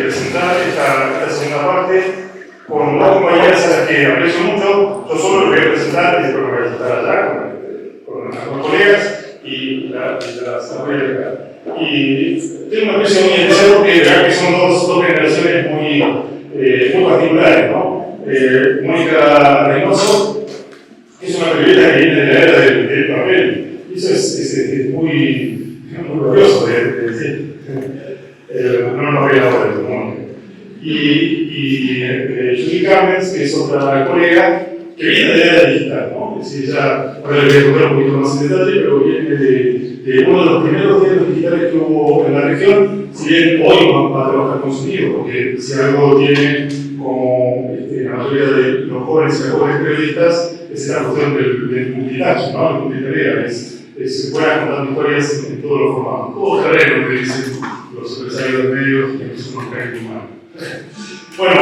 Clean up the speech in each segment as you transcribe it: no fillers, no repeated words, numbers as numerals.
presentar esta segunda parte con dos compañeras a las que aprecio mucho. Yo solo lo voy a presentar y después lo voy a presentar allá con los colegas y las colegas. Y tengo una aprecio muy especial porque verán que son dos generaciones muy particulares, ¿no? Mónica Reynoso, que es una periodista que viene de la era del papel, y eso es muy glorioso de decir. No nos ve ahora de Mónica. Y Judy Campbell, que es otra colega que viene de la era digital, ¿no? Es decir, ya ahora le voy a contar un poquito más en detalle, pero viene de uno de los primeros diarios digitales que hubo en la región, si bien hoy va a trabajar con su libro, porque si algo tiene como la mayoría de los jóvenes y las jóvenes periodistas, es la cuestión del multitask, ¿no? El multitarea, se pueden contar historias en todos los formatos, todo terreno, que dicen los empresarios de medios, que son unos casos humanos. Bueno,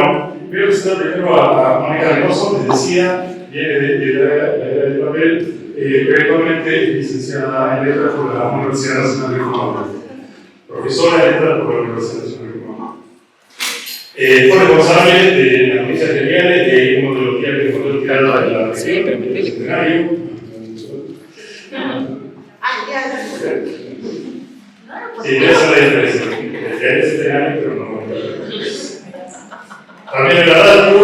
voy a presentar primero a Mónica Reynoso, les decía, viene de la era del papel, eventualmente es licenciada en letras por la Universidad Nacional de Colombia, profesora de letras por la Universidad Nacional de Colombia. Fue responsable de las noticias geniales de uno de los diarios que fue tirado de la región, el escenario. Sí, esa es la diferencia. Es escenario, pero no. También en la radio,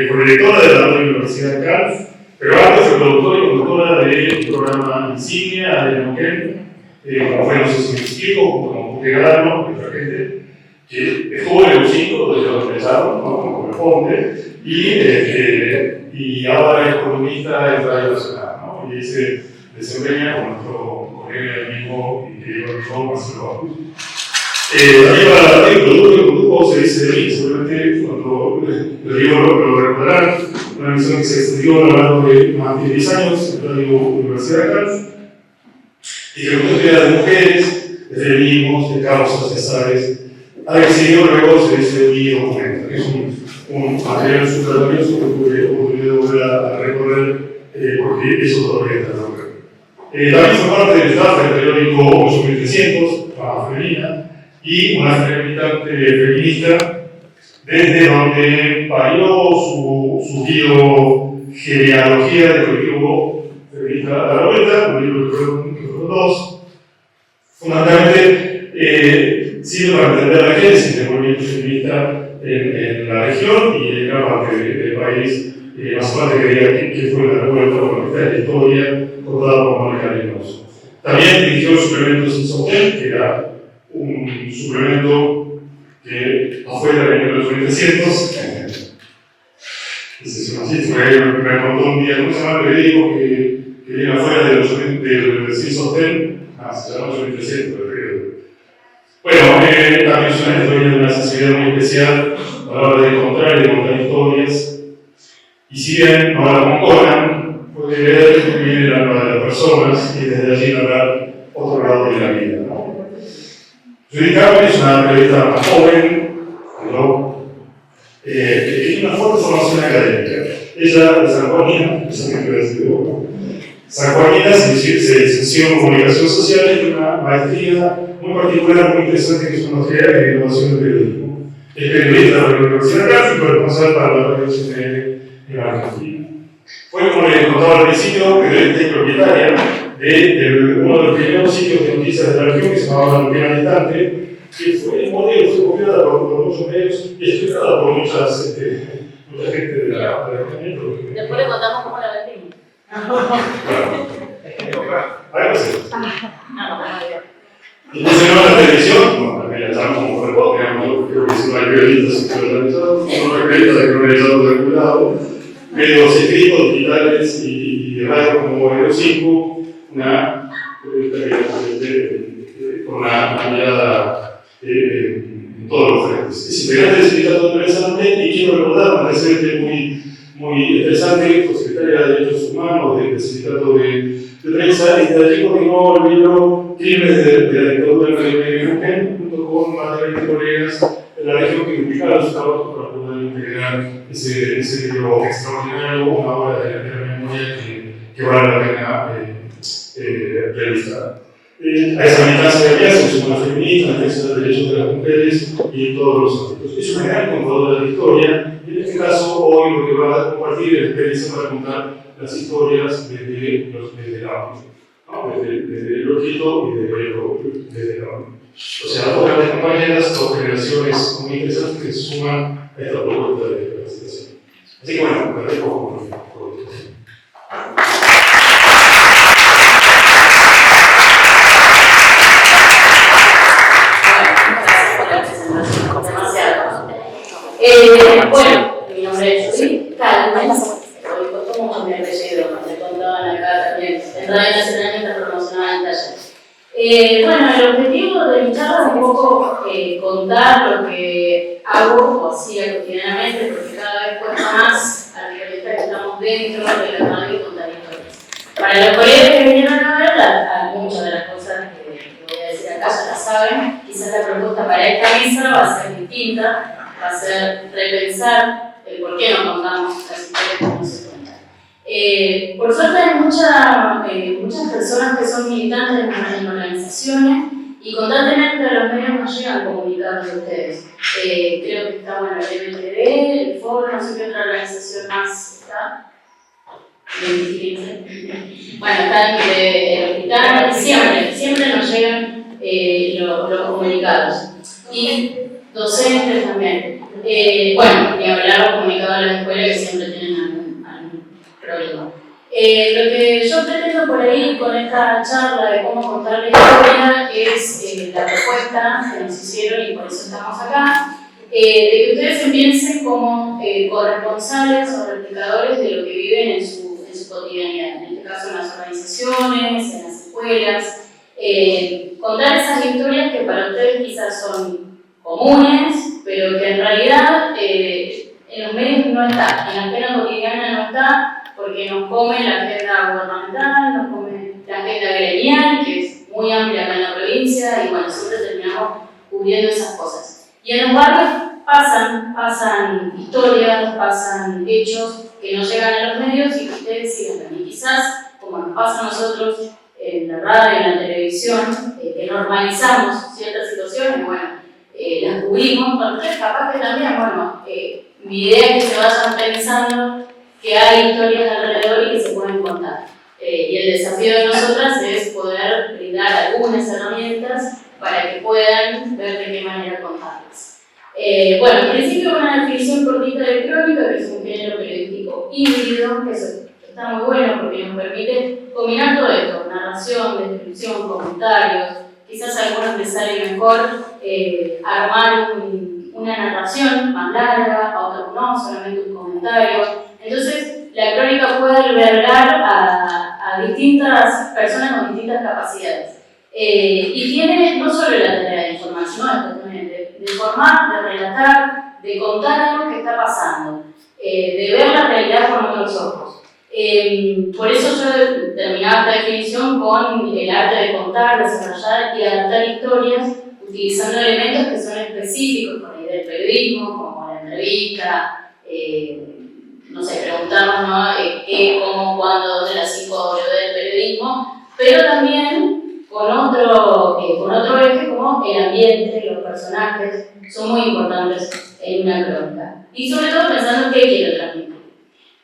proyectora de la Radio Universidad de Cali, pero antes fue productora y conductora del programa Insignia de Neuquén, como fue No sé si me explico, junto con Jorge Gadano, otra gente, que estuvo en el 5 desde los empezaron, ¿no? Como corresponde, y ahora es columnista en Radio Nacional, ¿no? Y se desempeña con nuestro colega y amigo y querido amigo Marcelo Bacus. También para el artículo que condujo se dice de mí, seguramente cuando le digo lo recordarán, una misión que se extendió a lo largo de más de 10 años en Radio Universidad de Cali, y que contó ideas de mujeres, de feminismos, de causas, de sabes, algo que siguió luego se dice de mi documento, que es un material súper valioso que tuve oportunidad de volver a recorrer, porque eso todavía está en la web. También fue parte del staff del periódico 8300, Fama Femenina, y una militante feminista, desde donde parió su biogenealogía del colectivo feminista a la vuelta, un libro que fueron dos. Fundamentalmente sirve para entender la génesis del movimiento feminista en la región y en gran parte del país. Más parte creía que fue la revuelta por esta historia contada por Mónica Reynoso. También dirigió suplementos en Sotel, que era un suplemento que afuera venía de los 1300. Es así, me contó un día, ¿cómo se llama el periódico que viene afuera de los 1300 Sotel? Se llama 1300, creo. Bueno, también es una historia de una sensibilidad muy especial a la hora de encontrar y de contar historias. Y si bien no habla con Conan, puede ver que viene el alma de las personas y desde allí narrar otro lado de la vida, ¿no? Judy Campbell es una periodista más joven, ¿no? Que tiene una fuerte formación académica. Ella de San Juanina, se licenció en comunicación social y tiene una maestría muy particular, muy interesante, que es una maestría en innovación del periodismo. Es periodista de la Universidad de Cali y responsable para la radio CNL en Argentina. Fue, como les contaba al principio, periodista y propietaria de uno de los primeros sitios de noticias de la región que se llamaba Neuquén al Instante, que fue el modelo, fue copiada por muchos medios y explicada por mucha gente de la región. Después le contamos cómo la vendimos. Algo así. Entonces, no la televisión, bueno, también la llaman como corresponde, creo que si no hay periodistas organizados, no hay periodistas organizados de algún lado, medios escritos, digitales y de radio como Radio 5, con una mirada en todos los frentes. Es integrante del sindicato de prensa también, y quiero recordar, me parece muy interesante, fue secretaria de Derechos Humanos del sindicato de prensa, y de allí continuó el libro Crímenes de la dictadura de Neuquén, junto con más de 20 colegas de la región que implicaron su trabajo para poder integrar ese libro extraordinario, una obra de la memoria que vale la pena revisar. A esa militancia de se suma la feminista, la defensa de los derechos de las mujeres y en todos los ámbitos. Es una gran contadora de la historia, y en este caso hoy lo que va a compartir es la experiencia para contar las historias desde el ámbito, ¿no? desde el ojito y desde el ámbito. O sea, dos grandes compañeras, dos generaciones muy interesantes que se suman a esta propuesta de capacitación. Así que bueno, me recojo por esto. Bueno, mi nombre es Judith Calmes, hoy costumo mi apellido, me contaban acá también, en Radio Nacional está promocionada en taller. Bueno, el objetivo de mi charla es un poco contar lo que hago o hacía cotidianamente, porque cada vez cuesta más a la realidad que estamos dentro de la radio y contar historias. Para los colegas que vinieron a ver, muchas de las cosas que voy a decir acá ya las saben, quizás la propuesta para esta mesa va a ser distinta. Va a ser repensar el por qué no contamos las historias que no se cuentan. Por suerte hay muchas personas que son militantes en organizaciones y constantemente a los medios nos llegan comunicados de ustedes. Creo que está bueno el MTV, el Foro, no sé qué otra organización más está. Bueno, está el hospital, siempre nos llegan los comunicados. Y docentes también. Bueno, ni hablar los comunicados de las escuelas que siempre tienen algún problema. Lo que yo pretendo por ahí con esta charla de cómo contar la historia es la propuesta que nos hicieron y por eso estamos acá, de que ustedes se piensen como corresponsales o replicadores de lo que viven en su cotidianidad, en este caso en las organizaciones, en las escuelas, contar esas historias que para ustedes quizás son comunes, pero que en realidad en los medios no está, en la agenda cotidiana no está, porque nos come la agenda gubernamental, nos come la agenda gremial, que es muy amplia acá en la provincia, y bueno, siempre terminamos cubriendo esas cosas. Y en los barrios pasan historias, pasan hechos que no llegan a los medios y que ustedes sigan. Y quizás, como nos pasa a nosotros en la radio, en la televisión, que normalizamos ciertas situaciones, bueno, las cubrimos, con ustedes capaz que también, bueno, mi idea es que se vayan pensando que hay historias alrededor y que se pueden contar. Y el desafío de nosotras es poder brindar algunas herramientas para que puedan ver de qué manera contarlas. Bueno, en principio una definición cortita de crónica, que es un género periodístico híbrido, que está muy bueno porque nos permite combinar todo esto, narración, descripción, comentarios. Quizás a algunos les sale mejor armar una narración más larga, a otros no, solamente un comentario. Entonces, la crónica puede albergar a distintas personas con distintas capacidades. Y tiene no solo la tarea de informar, sino también de informar, de relatar, de contar algo que está pasando, de ver la realidad con otros ojos. Por eso yo terminaba esta definición con el arte de contar, desarrollar y adaptar historias utilizando elementos que son específicos por ahí del periodismo, como la entrevista, no sé, preguntarnos, ¿no? Qué, cómo, cuándo, dónde, las 5W del periodismo, pero también con otro eje como el ambiente, los personajes, son muy importantes en una crónica. Y sobre todo pensando en qué quiero transmitir.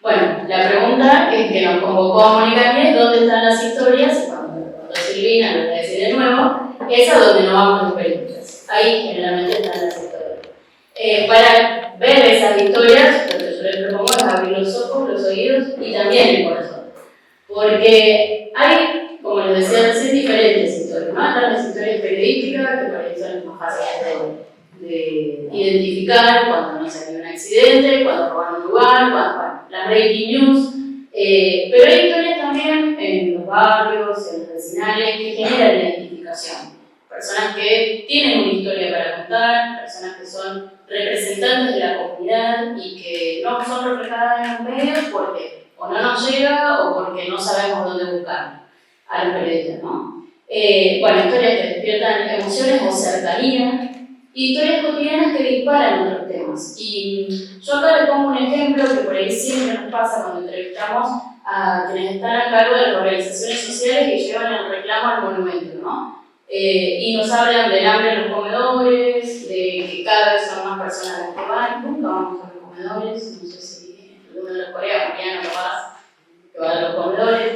Bueno, la pregunta es que nos convocó a Mónica Mies, ¿dónde están las historias? Cuando Silvina, lo voy a decir de nuevo, es a donde no vamos los películas. Ahí generalmente están las historias. Para ver esas historias, lo que yo les propongo es abrir los ojos, los oídos y también el corazón. Porque hay, como les decía recién, diferentes historias, ¿no? Están las historias periodísticas, que por ahí son más fáciles de identificar cuando no se hay un accidente, cuando roban un lugar, bueno, las breaking news. Pero hay historias también en los barrios, en los vecinales, que generan identificación. Personas que tienen una historia para contar, personas que son representantes de la comunidad y que no son reflejadas en los medios porque o no nos llega o porque no sabemos dónde buscar a los periodistas, ¿no? Bueno, historias que despiertan emociones o cercanía. y historias cotidianas que disparan otros temas. Y yo acá les pongo un ejemplo que por ahí siempre nos pasa cuando entrevistamos a quienes están a cargo de las organizaciones sociales que llevan el reclamo al monumento, ¿no? Y nos hablan del hambre en los comedores, de que cada vez son más personas las que van, nunca vamos a los comedores, no sé si uno de los coreanos, Mariano, capaz, que va a los comedores.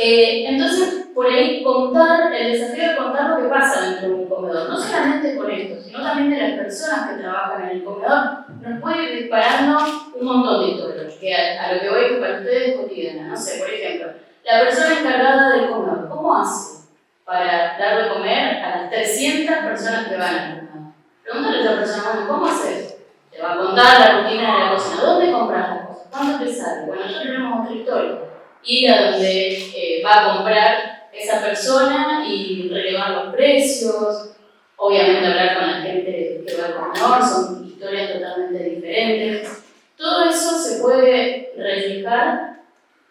Entonces, por ahí contar, el desafío de contar lo que pasa dentro de un comedor, no solamente con esto, sino también de las personas que trabajan en el comedor, nos puede ir disparando un montón de historias, que a lo que voy es que para ustedes es cotidiana. No sé, por ejemplo, la persona encargada del comedor, ¿cómo hace para dar de comer a las 300 personas que van al comedor? Pregúntale a esa persona, bueno, ¿cómo haces? Te va a contar la rutina de la cocina, ¿dónde compras las cosas? ¿Cuánto te sale? Bueno, nosotros tenemos otra historia. Ir a donde va a comprar esa persona y relevar los precios, obviamente hablar con la gente que va al comedor, son historias totalmente diferentes. Todo eso se puede reflejar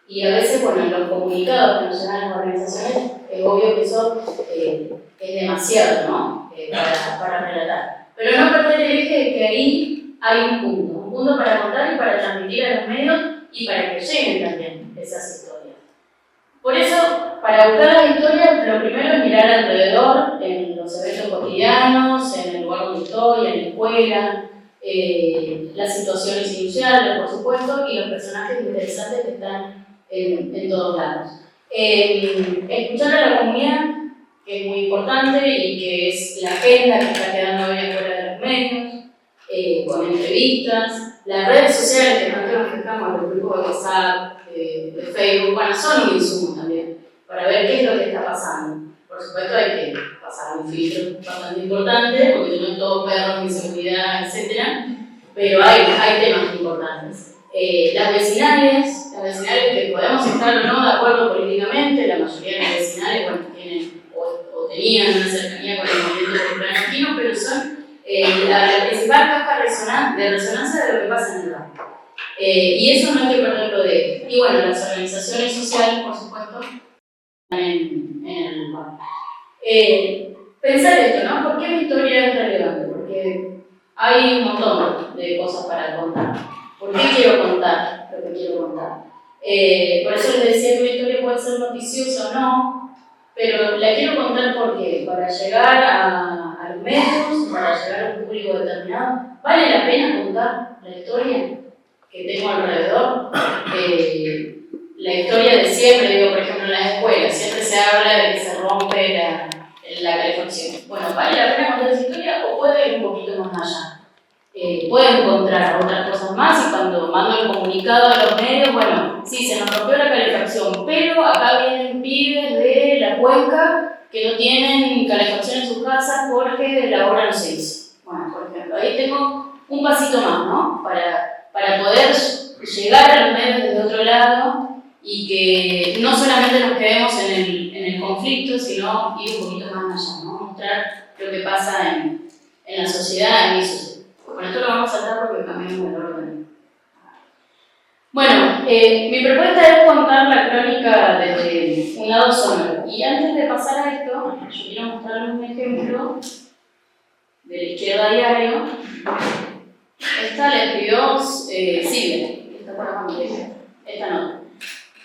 y a veces, bueno, en los comunicados que nos llegan las organizaciones, es obvio que eso es demasiado, ¿no? Para relatar. Pero no perder el eje de que ahí hay un punto para contar y para transmitir a los medios y para que lleguen también esas historias. Por eso, para buscar las historias, lo primero es mirar alrededor, en los eventos cotidianos, en el lugar donde estoy, en la escuela, las situaciones inusuales, por supuesto, y los personajes interesantes que están en todos lados. Escuchar a la comunidad, que es muy importante y que es la agenda que está quedando hoy afuera de los medios, con entrevistas, las redes sociales que nosotros nos fijamos, los grupos de WhatsApp, de Facebook, bueno, son un insumo también para ver qué es lo que está pasando. Por supuesto hay que pasar un filtro bastante importante, porque no es todo perros, inseguridad, etc. Pero hay temas importantes. Las vecinales que podemos estar o no de acuerdo políticamente, la mayoría de las vecinales, bueno, tienen o tenían una cercanía con el movimiento popular argentino, pero son la principal caja de resonancia de lo que pasa en el barrio. Y eso no hay que perderlo de vista. Y bueno, las organizaciones sociales, por supuesto, en el barrio. Pensar esto, ¿no? ¿Por qué mi historia es relevante? Porque hay un montón de cosas para contar. ¿Por qué quiero contar lo que quiero contar? Por eso les decía que mi historia puede ser noticiosa o no, pero la quiero contar porque para llegar a los medios, para llegar a un público determinado, ¿vale la pena contar la historia que tengo alrededor? La historia de siempre, digo, por ejemplo, en las escuelas, siempre se habla de que se rompe la calefacción. Bueno, ¿vale la pena contar esa historia o puede ir un poquito más allá? Puede encontrar otras cosas más y cuando mando el comunicado a los medios, bueno, sí, se nos rompió la calefacción, pero acá vienen pibes de la cuenca que no tienen calefacción en sus casas porque la obra no se hizo. Bueno, por ejemplo, ahí tengo un pasito más, ¿no? Para poder llegar a los medios desde otro lado y que no solamente nos quedemos en el conflicto, sino ir un poquito más allá, ¿no? Mostrar lo que pasa en la sociedad, en mi sociedad. Bueno, esto lo vamos a saltar porque cambiamos el orden. Bueno, mi propuesta es contar la crónica desde un lado sonoro. Y antes de pasar a esto, yo quiero mostrarles un ejemplo de la Izquierda Diario. Esta la escribió Silvia. Esta por acá, esta nota.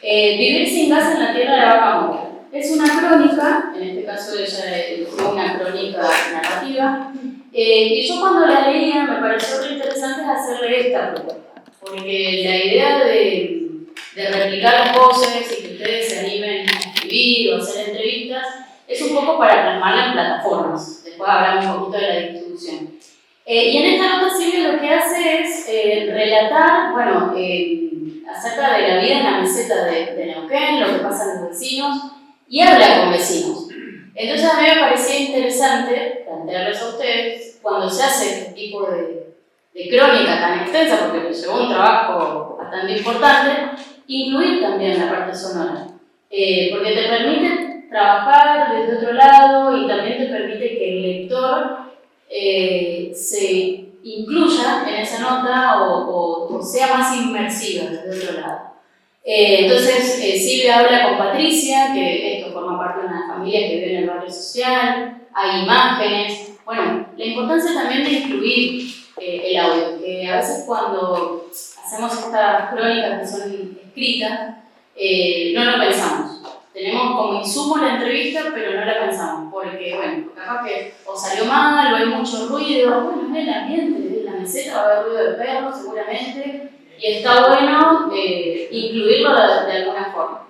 Vivir sin gas en la tierra de Vaca Muerta. Es una crónica, en este caso ella fue una crónica narrativa, y yo cuando la leía me pareció muy interesante hacerle esta propuesta, porque la idea de replicar las voces y que ustedes se animen a escribir o hacer entrevistas es un poco para plasmarla en plataformas. Después hablamos un poquito de la distribución. Y en esta nota Silvia lo que hace es relatar, bueno, acerca de la vida en la meseta de Neuquén, lo que pasa en los vecinos, y habla con vecinos. Entonces a mí me parecía interesante plantearles a ustedes, cuando se hace este tipo de crónica tan extensa, porque me llevó un trabajo bastante importante, incluir también la parte sonora. Porque te permite trabajar desde otro lado y también te permite que el lector se incluya en esa nota o sea más inmersiva desde otro lado. Entonces Silvia habla con Patricia, que esto forma parte de una familia que vive en el barrio social, hay imágenes, Bueno, la importancia también de incluir el audio, que a veces cuando hacemos estas crónicas que son escritas, no lo pensamos. Tenemos como insumo la entrevista, pero no la pensamos, porque, bueno, capaz que o salió mal, o hay mucho ruido, bueno, es el ambiente, en la meseta va a haber ruido de perros seguramente, y está bueno incluirlo de alguna forma.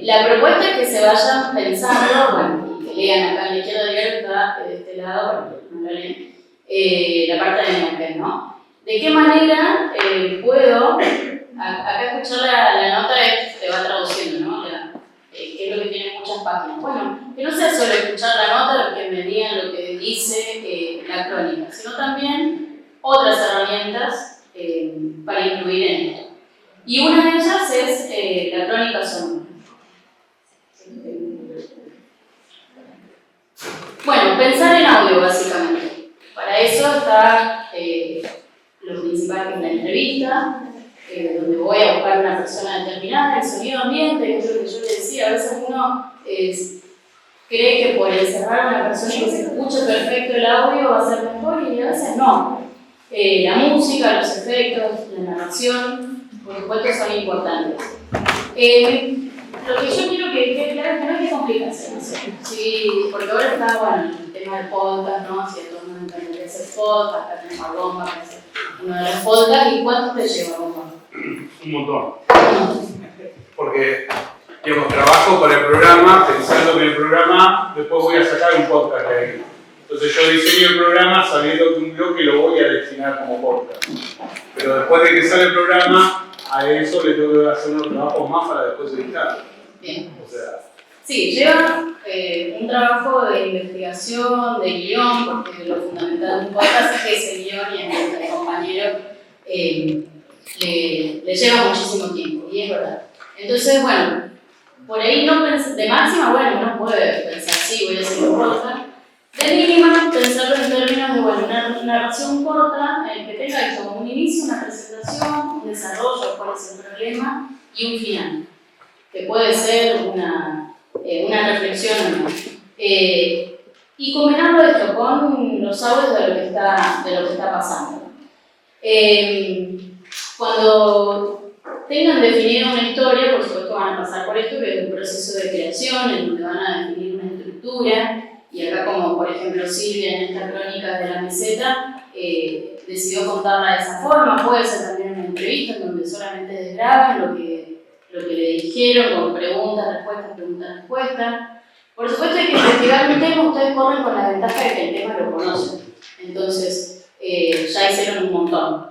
La propuesta es que se vayan pensando, bueno, y que lean acá en la izquierda diario que está de este lado, para que no lo leen, la parte de Neuquén, ¿no? ¿De qué manera puedo, acá escuchar la nota te va traduciendo, ¿no? Que es lo que tiene muchas páginas. Bueno, que no sea solo escuchar la nota, que me digan lo que dice la crónica, sino también otras herramientas para incluir en esto. Y una de ellas es la crónica sonora. Bueno, pensar en audio básicamente. Para eso está lo principal que es la entrevista, donde voy a buscar una persona determinada, el sonido ambiente, que es lo que yo le decía, a veces uno cree que por encerrar a una persona y que se escuche perfecto el audio va a ser mejor y a veces no. La música, los efectos, la narración, por supuesto son importantes. Lo que yo quiero que quede claro es que no hay que complicarse, ¿no? Sí, porque ahora está, bueno, el tema del podcast, ¿no? Si a todo el mundo encanta hacer podcast, acá tenemos a Bomba, que hace uno de los podcasts, ¿y cuánto te lleva, Bomba? Un montón. Porque, digamos, trabajo para el programa pensando que el programa después voy a sacar un podcast de ahí. Entonces yo diseño el programa sabiendo que un bloque lo voy a destinar como podcast. Pero después de que sale el programa, a eso le tengo que hacer unos trabajos más para después editarlo. Bien. O sea, sí, lleva un trabajo de investigación, de guión, porque lo fundamental de un podcast es que ese guión y el compañero le lleva muchísimo tiempo, y es verdad. Entonces, bueno, por ahí no de máxima, bueno, uno puede pensar, sí, voy a hacer un podcast. De mínima, pensarlo en términos de, bueno, una narración corta, que tenga eso, un inicio, una presentación, un desarrollo, cuál es el problema, y un final, que puede ser una reflexión o no. Y combinarlo esto con los audios de lo que está pasando. Cuando tengan definida una historia, por supuesto van a pasar por esto, que es un proceso de creación, en donde van a definir una estructura, y acá como por ejemplo Silvia en esta crónica de la meseta, decidió contarla de esa forma, puede ser también una entrevista en donde solamente desgraban lo que le dijeron, con preguntas, respuestas. Por supuesto hay que investigar un tema, ustedes corren con la ventaja de que el tema lo conocen, entonces ya hicieron un montón.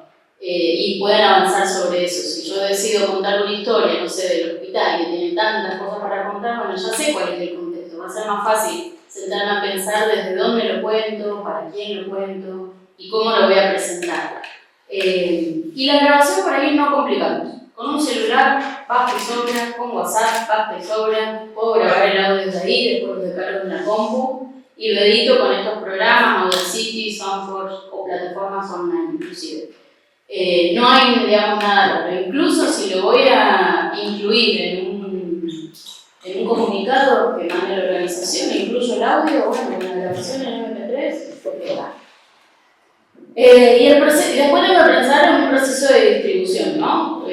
Y pueden avanzar sobre eso. Si yo decido contar una historia, no sé, del hospital, que tiene tantas cosas para contar, bueno, ya sé cuál es el contexto, va a ser más fácil sentarme a pensar desde dónde lo cuento, para quién lo cuento y cómo lo voy a presentar. Y la grabación por ahí no complicamos. Con un celular basta y sobra, con WhatsApp basta y sobra, puedo grabar el audio desde ahí, después lo descargo en la compu y lo edito con estos programas, Audacity, Soundforge o plataformas online inclusive. No hay, digamos, nada raro. Incluso si lo voy a incluir en un comunicado que mande la organización, incluyo el audio, bueno, una grabación en MP3, porque va. Y después tengo que pensar en un proceso de distribución, ¿no?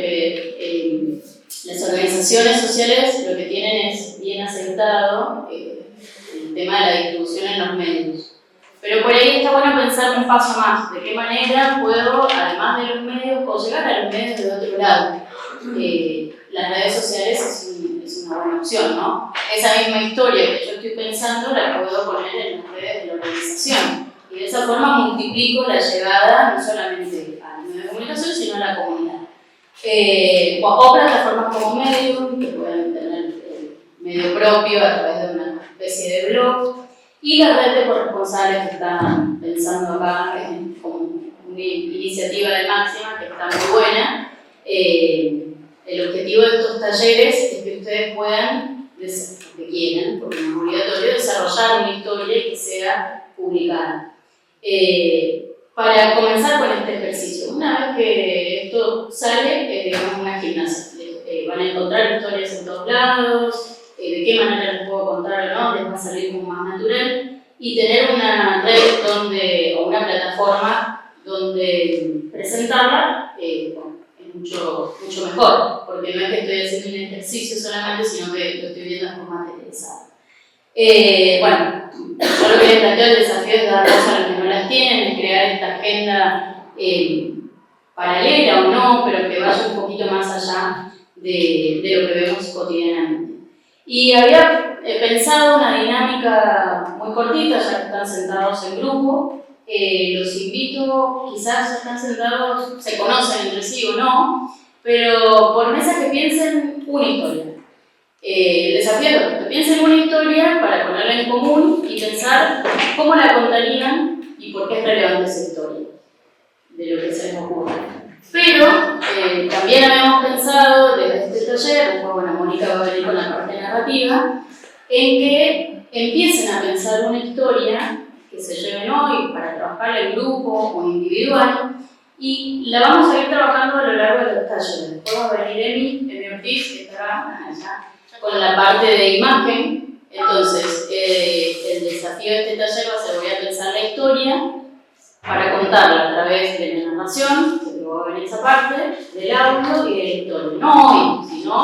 Las organizaciones sociales lo que tienen es bien aceptado el tema de la distribución en los medios. Pero por ahí está bueno pensar un paso más, de qué manera puedo, además de los medios, o llegar a los medios de otro lado. Las redes sociales es una buena opción, ¿no? Esa misma historia que yo estoy pensando la puedo poner en las redes de la organización. Y de esa forma multiplico la llegada no solamente al medio de comunicación, sino a la comunidad. O plataformas como Medium, que pueden tener medio propio a través de una especie de blog. Y la red de corresponsales que están pensando acá como una iniciativa de Máxima que está muy buena. El objetivo de estos talleres es que ustedes puedan, que quieran, porque no es obligatorio, desarrollar una historia que sea publicada. Para comenzar con este ejercicio, una vez que esto sale, digamos una gimnasia. Van a encontrar historias en todos lados, de qué manera les puedo contar o no, les va a salir como más natural. y tener una red o una plataforma donde presentarla, bueno, es mucho mejor, porque no es que estoy haciendo un ejercicio solamente, sino que lo estoy viendo de forma materializada. Bueno, yo lo que les planteo el desafío es dar voz a los que no las tienen, es crear esta agenda paralela o no, pero que vaya un poquito más allá de lo que vemos cotidianamente. Y había pensado una dinámica muy cortita, ya que están sentados en grupo. Los invito, quizás ya están sentados, se conocen entre sí o no, pero por mesa que piensen una historia. El desafío es que piensen una historia para ponerla en común y pensar cómo la contarían y por qué es relevante esa historia, de lo que se les ocurre. Pero también habíamos pensado desde este taller, después bueno, Mónica va a venir con la parte narrativa, en que empiecen a pensar una historia que se lleven hoy para trabajar en grupo o individual, y la vamos a ir trabajando a lo largo de los talleres. Después va a venir Emi Ortiz, que estará allá con la parte de imagen. Entonces, el desafío de este taller va a ser: voy a pensar la historia para contarla a través de la narración, que va a venir esa parte, del audio y de la historia. No hoy, sino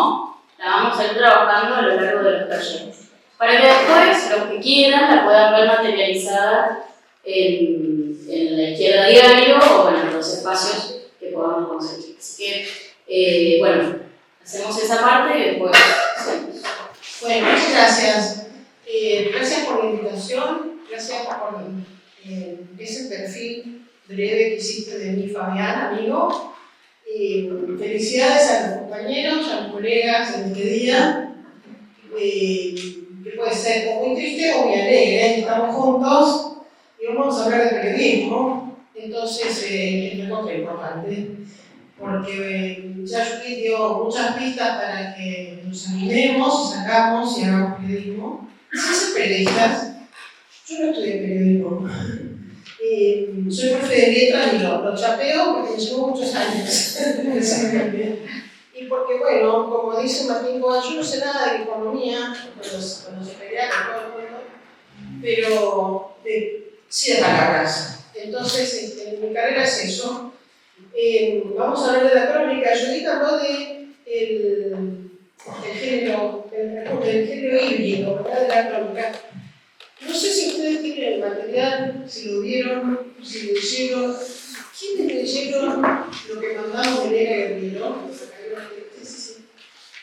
la vamos a ir trabajando a lo largo de los talleres, para que después los que quieran la puedan ver materializada en la izquierda diario o bueno, en los espacios que podamos conseguir. Así que, bueno, hacemos esa parte y después seguimos. Bueno, muchas gracias. Gracias por la invitación, gracias por ese perfil breve que hiciste de mí, Fabián, amigo. Felicidades a los compañeros, a los colegas en este día, que puede ser o muy triste o muy alegre. Estamos juntos y vamos a hablar de periodismo, entonces es una cosa importante, porque ya Judith dio muchas pistas para que nos animemos y sacamos y hagamos periodismo. Si son periodistas, yo no estudié periodismo. Soy profe de letras y lo chapeo porque me llevó muchos años. Y porque, bueno, como dice Martín Cohen, yo no sé nada de economía, cuando se pelea con todo el mundo, pero sí de palabras. Entonces, mi carrera es eso. Vamos a hablar de la crónica. Judith habló del género híbrido, ¿verdad? De la crónica. No sé si ustedes tienen el material, si lo vieron, si leyeron. ¿Quiénes leyeron lo que mandamos de Elena Guerrero?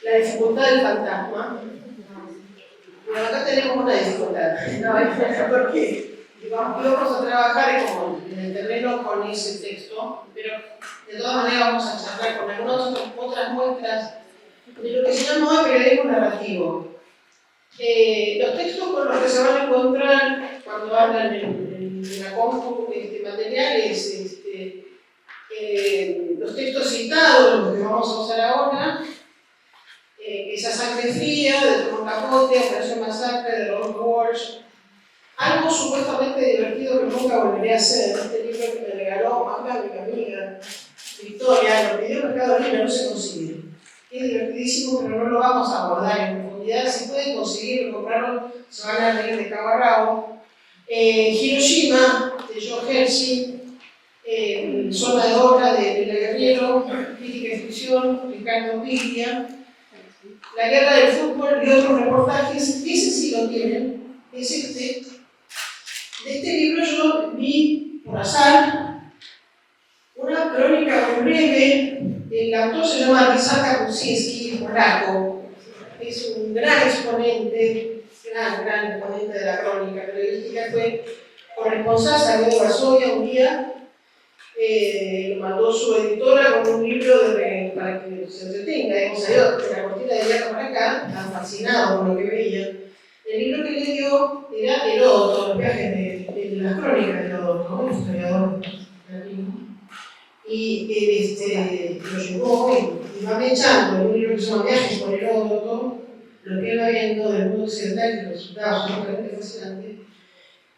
La dificultad del fantasma. Bueno, acá tenemos una dificultad. ¿Por qué? Vamos a trabajar como en el terreno con ese texto, pero de todas maneras vamos a charlar con algunas otras muestras de lo que se llama hoy periodismo narrativo. Los textos con los que se van a encontrar cuando hablan en la compu materiales, los textos citados, los que vamos a usar ahora, esa sangre fría de Truman Capote, Operación Masacre de Robert Walsh, algo supuestamente divertido que nunca volveré a hacer, este libro que me regaló Magda, mi amiga Victoria, lo pidió Mercado Libre, no se consigue. Es divertidísimo, pero no lo vamos a abordar en profundidad. Si pueden conseguirlo, comprarlo, se van a reír de cabo a rabo. Hiroshima, de Joe Hersey, Zona de Obra, de Elena Guerrero, Crítica y Ficción, Ricardo Piglia, La Guerra del Fútbol y otros reportajes. Ese sí lo tienen, es este. De este libro yo vi, por azar, una crónica muy breve. El autor se llama Ryszard Kapuscinski, polaco. Es un gran exponente, gran exponente de la crónica periodística. Fue corresponsal, salió de Varsovia un día, lo mandó su editora con un libro para que se entretenga. Hemos salido de la cortina de hierro para acá, tan fascinado con lo que veía. El libro que le dio era Heródoto, los viajes de las crónicas de Heródoto, un historiador latino. Y lo llevó y va echando en un libro que se llama Viajes por Heródoto, lo que él va viendo del mundo occidental, y los resultados son realmente fascinantes,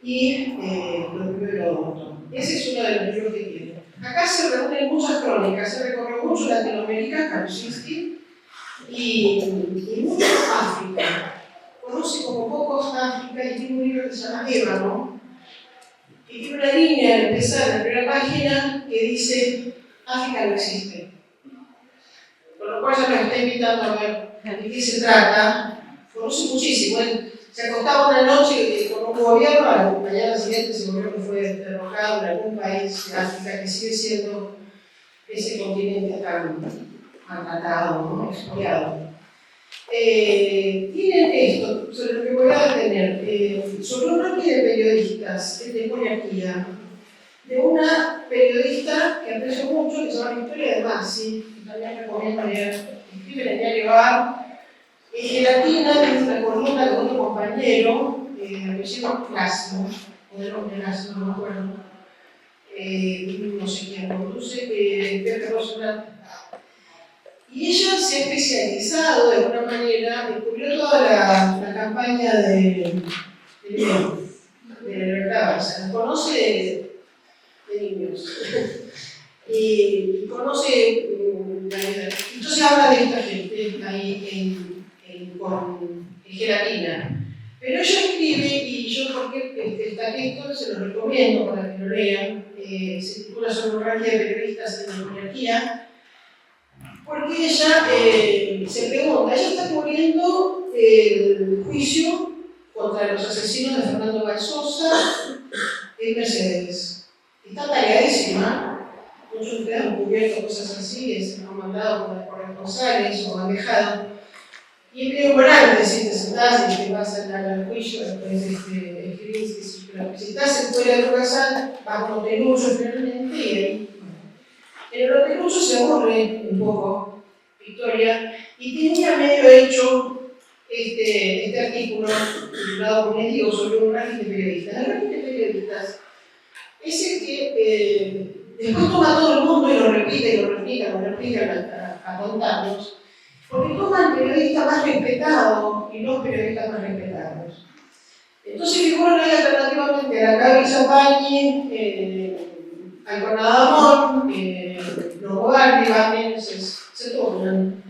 y lo que vio Heródoto. Ese es uno de los libros que tiene. Acá se reúnen muchas crónicas, se recorrió mucho Latinoamérica, Kapuscinski, y mucho África. Conoce como pocos África y tiene un libro que se llama Ébano, y tiene una línea al empezar en la primera página que dice África no existe. Con lo cual ya nos está invitando a ver de qué se trata. Conoce muchísimo. Él se acostaba una noche con un gobierno, a la mañana siguiente se volvió que fue derrocado en algún país de África que sigue siendo ese continente tan maltratado, ¿no? Expoliado. Tienen esto, sobre lo que voy a detener, sobre un bloque de periodistas de monarquía, de una periodista que aprecio mucho, que se llama Victoria De Masi, que también recomiendo leer, escribe en el diario AR. Gelatina tiene una columna con otro compañero, de apellido Laszlo, o de nombre Laszlo, no me acuerdo, no sé quién conduce, Pepe Rosenblatt. Y ella se ha especializado de alguna manera, cubrió toda la campaña de libertad, o sea, conoce de niños y conoce la vida. Entonces habla de esta gente ahí con Gelatina. Pero ella escribe, y yo porque está esto, se lo recomiendo para que lo lean, se titula Sobre un ranking de periodistas en la monarquía, porque ella se pregunta, ella está cubriendo el juicio contra los asesinos de Fernando Balsosa en Mercedes. Está tareadísima, muchos de ustedes han cubierto cosas así, se lo han mandado por corresponsales o han dejado. Y es medio volante si te sentás y te vas al juicio, después escribís, pero si estás fuera de tu casa, vas con Telucho finalmente y ahí. Pero Telucho se aburre un poco, Victoria, y tenía medio hecho este artículo titulado, como les digo, sobre un ranking de periodistas. El ranking de periodistas es el que después toma todo el mundo y lo replica a contarnos. Porque toma el periodista más respetado y los periodistas más respetados. Entonces figuran ahí alternativamente a la Gaby Zampagni, al Conadamón, los Bogardi, Van se turnan.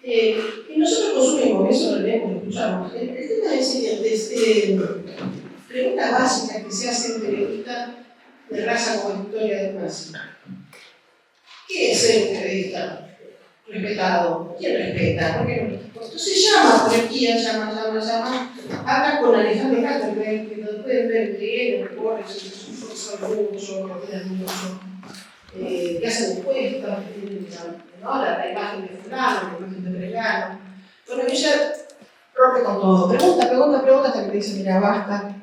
Y nosotros consumimos, eso lo leemos, lo escuchamos. El tema es el siguiente, preguntas básicas que se hacen periodista de raza como Victoria De Masi. ¿Qué es ser un periodista respetado? ¿Quién respeta? ¿Por qué no? Entonces llama, llama. Habla con Alejandro Katterberg, que lo pueden ver que él, reportes, se esfuerzan mucho, que opinan mucho, que hacen encuestas, ¿no? La imagen de fulano, la imagen de Bregano. Bueno, ella rompe con todo. Pregunta, hasta que te dice, mira, basta.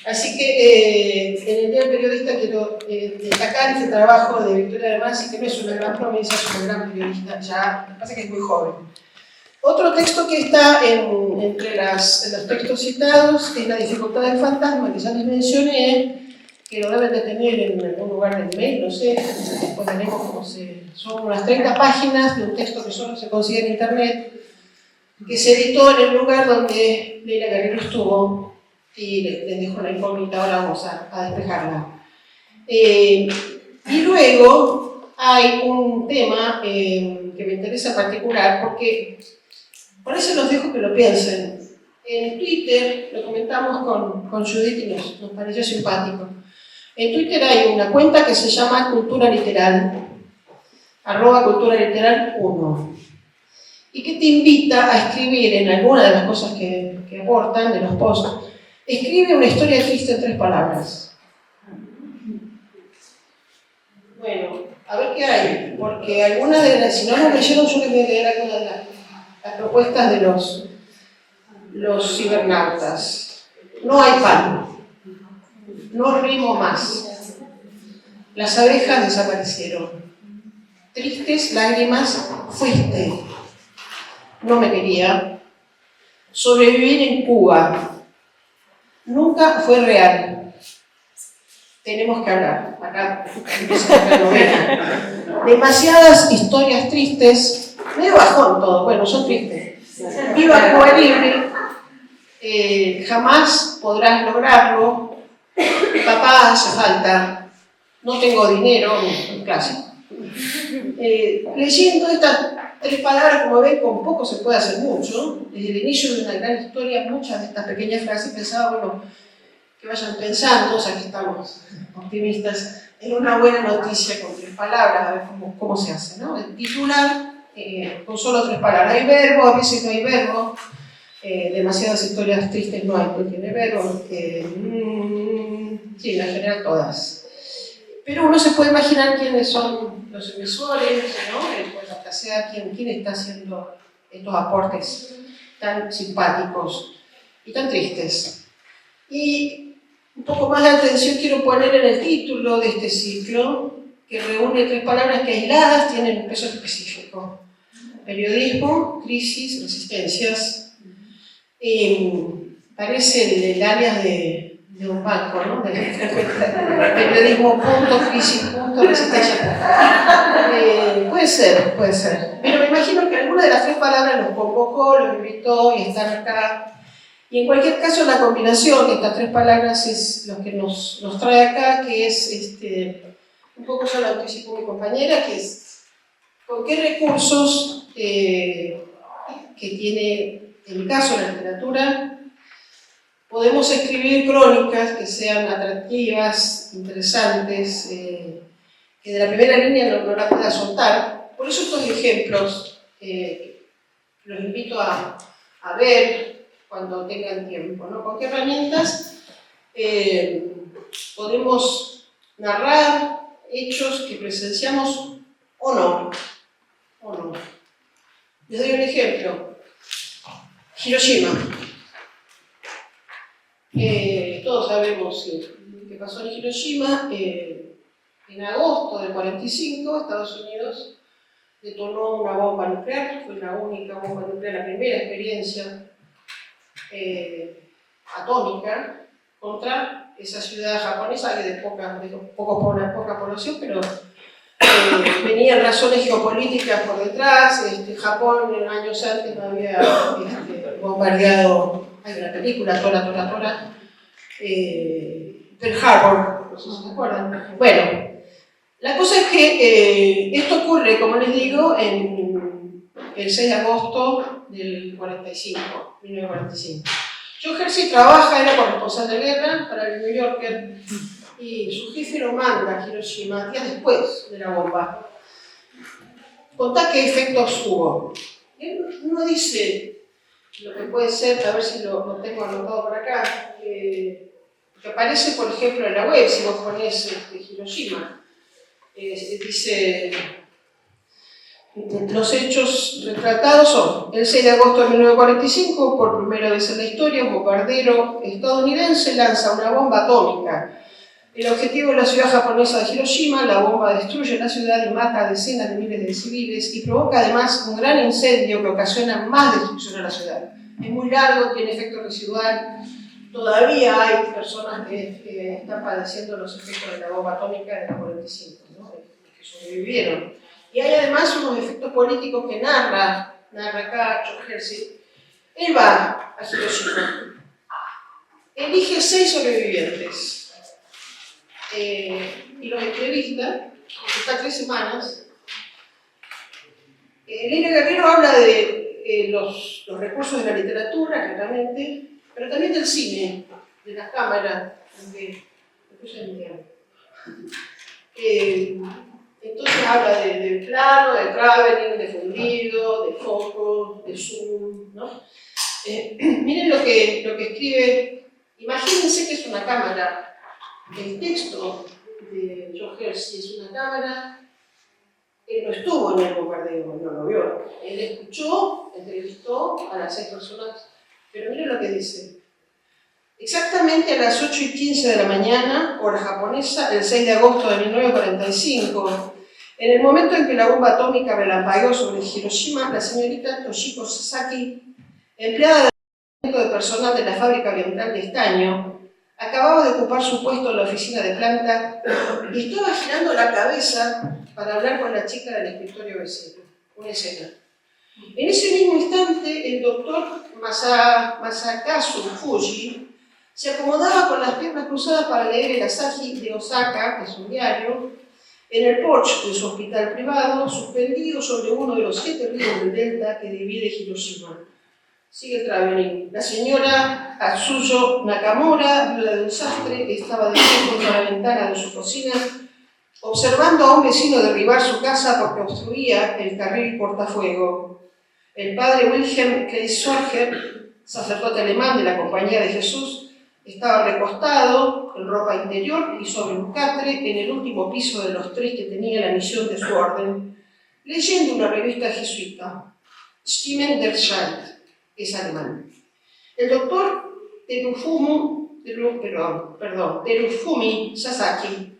Así que en el Día del Periodista quiero destacar este trabajo de Victoria De Masi, que no es una gran promesa, es una gran periodista, ya, me parece que es muy joven. Otro texto que está entre los textos citados es La dificultad del fantasma, que ya les mencioné, que lo deben de tener en algún lugar del mail, no sé, después veremos cómo son unas 30 páginas de un texto que solo se consigue en internet, que se editó en el lugar donde Leila Guerrero estuvo, y les dejo la incógnita, ahora vamos a despejarla. Y luego hay un tema que me interesa en particular, porque por eso los dejo que lo piensen. En Twitter, lo comentamos con Judith y nos pareció simpático. En Twitter hay una cuenta que se llama Cultura Literal, @culturaliteral1, y que te invita a escribir en alguna de las cosas que aportan, de los posts, escribe una historia triste en 3 palabras. Bueno, a ver qué hay, porque algunas de las, si no lo leyeron, yo les voy a leer algunas de las propuestas de los cibernautas. No hay pan, no rimo más, las abejas desaparecieron, tristes lágrimas fuiste, no me quería, sobrevivir en Cuba, nunca fue real. Tenemos que hablar. Acá empieza la novela. Demasiadas historias tristes, medio bajón todo, bueno, son tristes. Viva Cuba Libre, jamás podrás lograrlo, papá hace falta, no tengo dinero, un clásico. Leyendo estas 3 palabras, como ven, con poco se puede hacer mucho. Desde el inicio de una gran historia, muchas de estas pequeñas frases pensaba, bueno, que vayan pensando, ya que estamos optimistas, en una buena noticia con 3 palabras, a ver cómo se hace, ¿no? El titular, con solo 3 palabras. Hay verbo, a veces no hay verbo, demasiadas historias tristes no hay, no tiene verbo, sí, en general todas. Pero uno se puede imaginar quiénes son los emisores, ¿no? Pues hasta sea quién está haciendo estos aportes tan simpáticos y tan tristes. Y un poco más de atención quiero poner en el título de este ciclo, que reúne 3 palabras que aisladas tienen un peso específico. Periodismo, crisis, resistencias. Parece el alias de un banco, ¿no? Periodismo, punto, crisis, punto, resistencia, punto. Puede ser. Pero me imagino que alguna de las 3 palabras los convocó, los invitó y están acá. Y en cualquier caso, la combinación de estas 3 palabras es lo que nos trae acá, que es, un poco ya lo anticipó mi compañera, que es con qué recursos que tiene el caso de la literatura podemos escribir crónicas que sean atractivas, interesantes, que de la primera línea no la pueda soltar. Por eso estos ejemplos los invito a ver cuando tengan tiempo, ¿no? ¿Con qué herramientas podemos narrar hechos que presenciamos o no? Les doy un ejemplo. Hiroshima. Todos sabemos qué pasó en Hiroshima. En agosto del 45, Estados Unidos detonó una bomba nuclear. Fue la única bomba nuclear, la primera experiencia atómica contra esa ciudad japonesa, que de poca población, pero venían razones geopolíticas por detrás. Japón en años antes no había bombardeado, hay una película, Tora, Pearl Harbor, no sé si se acuerdan. Bueno, la cosa es que esto ocurre, como les digo, en el 6 de agosto del 1945. John Hersey era corresponsal de guerra para el New Yorker, y su jefe lo manda a Hiroshima días después de la bomba. Contá qué efectos hubo. Él no dice lo que puede ser, a ver si lo tengo anotado por acá, que aparece, por ejemplo, en la web, si vos ponés Hiroshima. Dice, los hechos retratados son: el 6 de agosto de 1945, por primera vez en la historia, un bombardero estadounidense lanza una bomba atómica. El objetivo es la ciudad japonesa de Hiroshima. La bomba destruye la ciudad y mata a decenas de miles de civiles y provoca además un gran incendio que ocasiona más destrucción a la ciudad. Es muy largo, tiene efecto residual. Todavía hay personas que están padeciendo los efectos de la bomba atómica de la 45, ¿no? Que sobrevivieron. Y hay además unos efectos políticos que narra acá John Hersey. Él va a Hiroshima, elige 6 sobrevivientes y los entrevista, está 3 semanas. Elena Guerrero habla de los recursos de la literatura, claramente, pero también del cine, de las cámaras, entonces habla de plano, de traveling, de fundido, de foco, de zoom, ¿no? Miren lo que escribe. Imagínense que es una cámara. El texto de John Hersey es una cámara. Él no estuvo en el bombardeo, no lo vio. Él escuchó, entrevistó a las 6 personas, pero miren lo que dice. Exactamente a las 8:15 de la mañana, hora japonesa, el 6 de agosto de 1945, en el momento en que la bomba atómica relampagueó sobre Hiroshima, la señorita Toshiko Sasaki, empleada del departamento de personal de la fábrica oriental de estaño, acababa de ocupar su puesto en la oficina de planta y estaba girando la cabeza para hablar con la chica del escritorio vecino. Una escena. En ese mismo instante, el doctor Masakazu Fuji se acomodaba con las piernas cruzadas para leer el Asahi de Osaka, que es un diario, en el porche de su hospital privado, suspendido sobre uno de los 7 ríos del delta que divide Hiroshima. Sigue el traveling. La señora Atsuyo Nakamura, viuda de un sastre, estaba de pie junto a la ventana de su cocina, observando a un vecino derribar su casa porque obstruía el carril portafuego. El padre Wilhelm Kleisorger, sacerdote alemán de la Compañía de Jesús, estaba recostado en ropa interior y sobre un catre en el último piso de los 3 que tenía la misión de su orden, leyendo una revista jesuita, Stimmen der Zeit, es alemán. El doctor Terufumi Sasaki,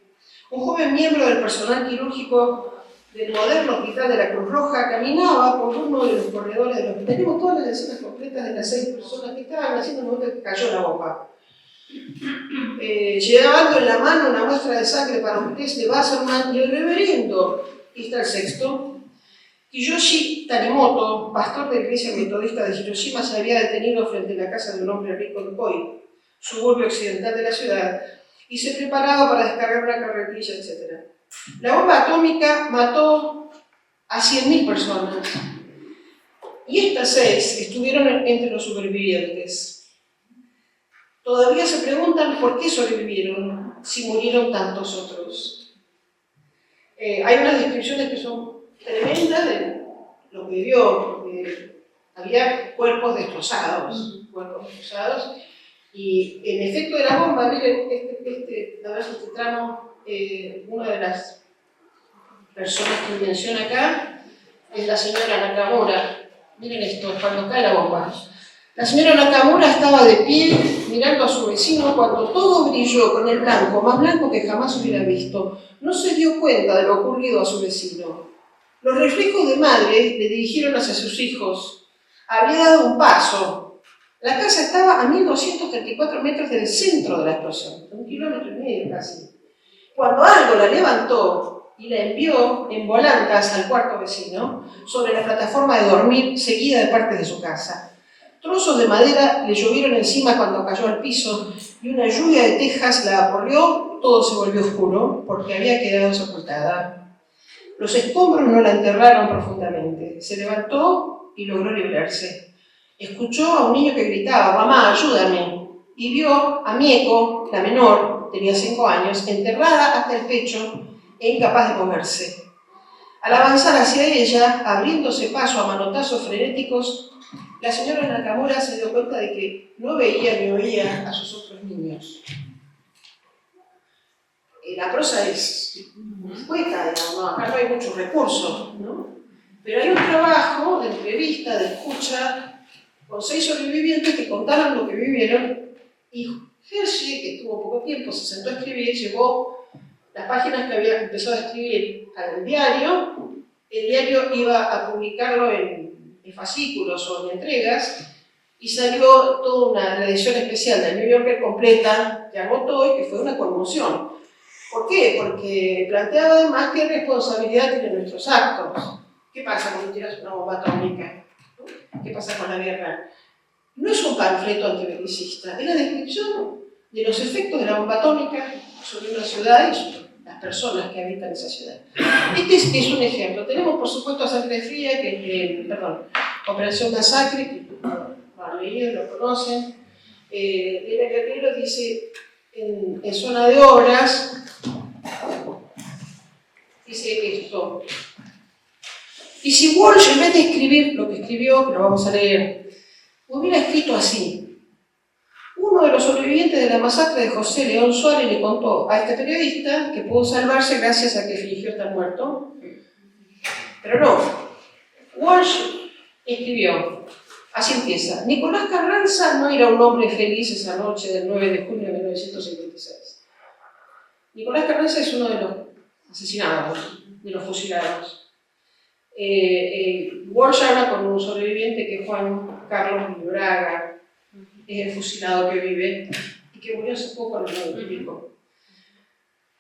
un joven miembro del personal quirúrgico del moderno Hospital de la Cruz Roja, caminaba por uno de los corredores del hospital. Tenemos todas las escenas completas de las 6 personas que estaban haciendo el momento que cayó la bomba. Llevando en la mano una muestra de sangre para un test de Wasserman, y el reverendo, y está el sexto, Kiyoshi Tanimoto, pastor de la iglesia metodista de Hiroshima, se había detenido frente a la casa de un hombre rico en Koi, suburbio occidental de la ciudad, y se preparaba para descargar una carretilla, etc. La bomba atómica mató a 100.000 personas, y estas 6 estuvieron entre los supervivientes. Todavía se preguntan por qué sobrevivieron si murieron tantos otros. Hay unas descripciones que son tremendas de lo que vio, porque había cuerpos destrozados, y en efecto de la bomba, miren, este tramo, una de las personas que menciona acá es la señora Nakamura. Miren esto, cuando cae la bomba. La señora Nakamura estaba de pie mirando a su vecino cuando todo brilló con el blanco, más blanco que jamás hubiera visto. No se dio cuenta de lo ocurrido a su vecino. Los reflejos de madre le dirigieron hacia sus hijos. Había dado un paso. La casa estaba a 1234 metros del centro de la explosión, 1,5 kilómetros casi. Cuando algo la levantó y la envió en volantas al cuarto vecino, sobre la plataforma de dormir seguida de partes de su casa. Trozos de madera le llovieron encima cuando cayó al piso y una lluvia de tejas la aporreó, todo se volvió oscuro porque había quedado sepultada. Los escombros no la enterraron profundamente. Se levantó y logró librarse. Escuchó a un niño que gritaba, «Mamá, ayúdame», y vio a Mieko, la menor, tenía 5 años, enterrada hasta el pecho e incapaz de moverse. Al avanzar hacia ella, abriéndose paso a manotazos frenéticos, la señora Nakamura se dio cuenta de que no veía ni oía a sus otros niños. La prosa es poeta, digamos, acá no hay muchos recursos, ¿no? Pero hay un trabajo de entrevista, de escucha, con 6 sobrevivientes que contaron lo que vivieron, y Hershey, que tuvo poco tiempo, se sentó a escribir, llevó las páginas que había empezado a escribir al diario. El diario iba a publicarlo en fascículos o en entregas, y salió toda una edición especial del New Yorker completa que agotó y que fue una conmoción. ¿Por qué? Porque planteaba además qué responsabilidad tienen nuestros actos. ¿Qué pasa cuando tiras una bomba atómica? ¿Qué pasa con la guerra? No es un panfleto antibelicista, es la descripción de los efectos de la bomba atómica sobre una ciudad y sobre las personas que habitan esa ciudad. Este es un ejemplo. Tenemos, por supuesto, a Sangre Fría, Operación Masacre, que lo han leído, lo conocen. Elena Guerrero dice, en Zona de Obras, dice esto. Y si Walsh, en vez de escribir lo que escribió, que lo vamos a leer, hubiera escrito así. Uno de los sobrevivientes de la masacre de José León Suárez le contó a este periodista que pudo salvarse gracias a que fingió estar muerto. Pero no. Walsh escribió, así empieza: Nicolás Carranza no era un hombre feliz esa noche del 9 de junio de 1956. Nicolás Carranza es uno de los asesinados, de los fusilados. Walsh habla con un sobreviviente que es Juan Carlos Braga, es el fusilado que vive y que murió hace poco a los 9 y pico.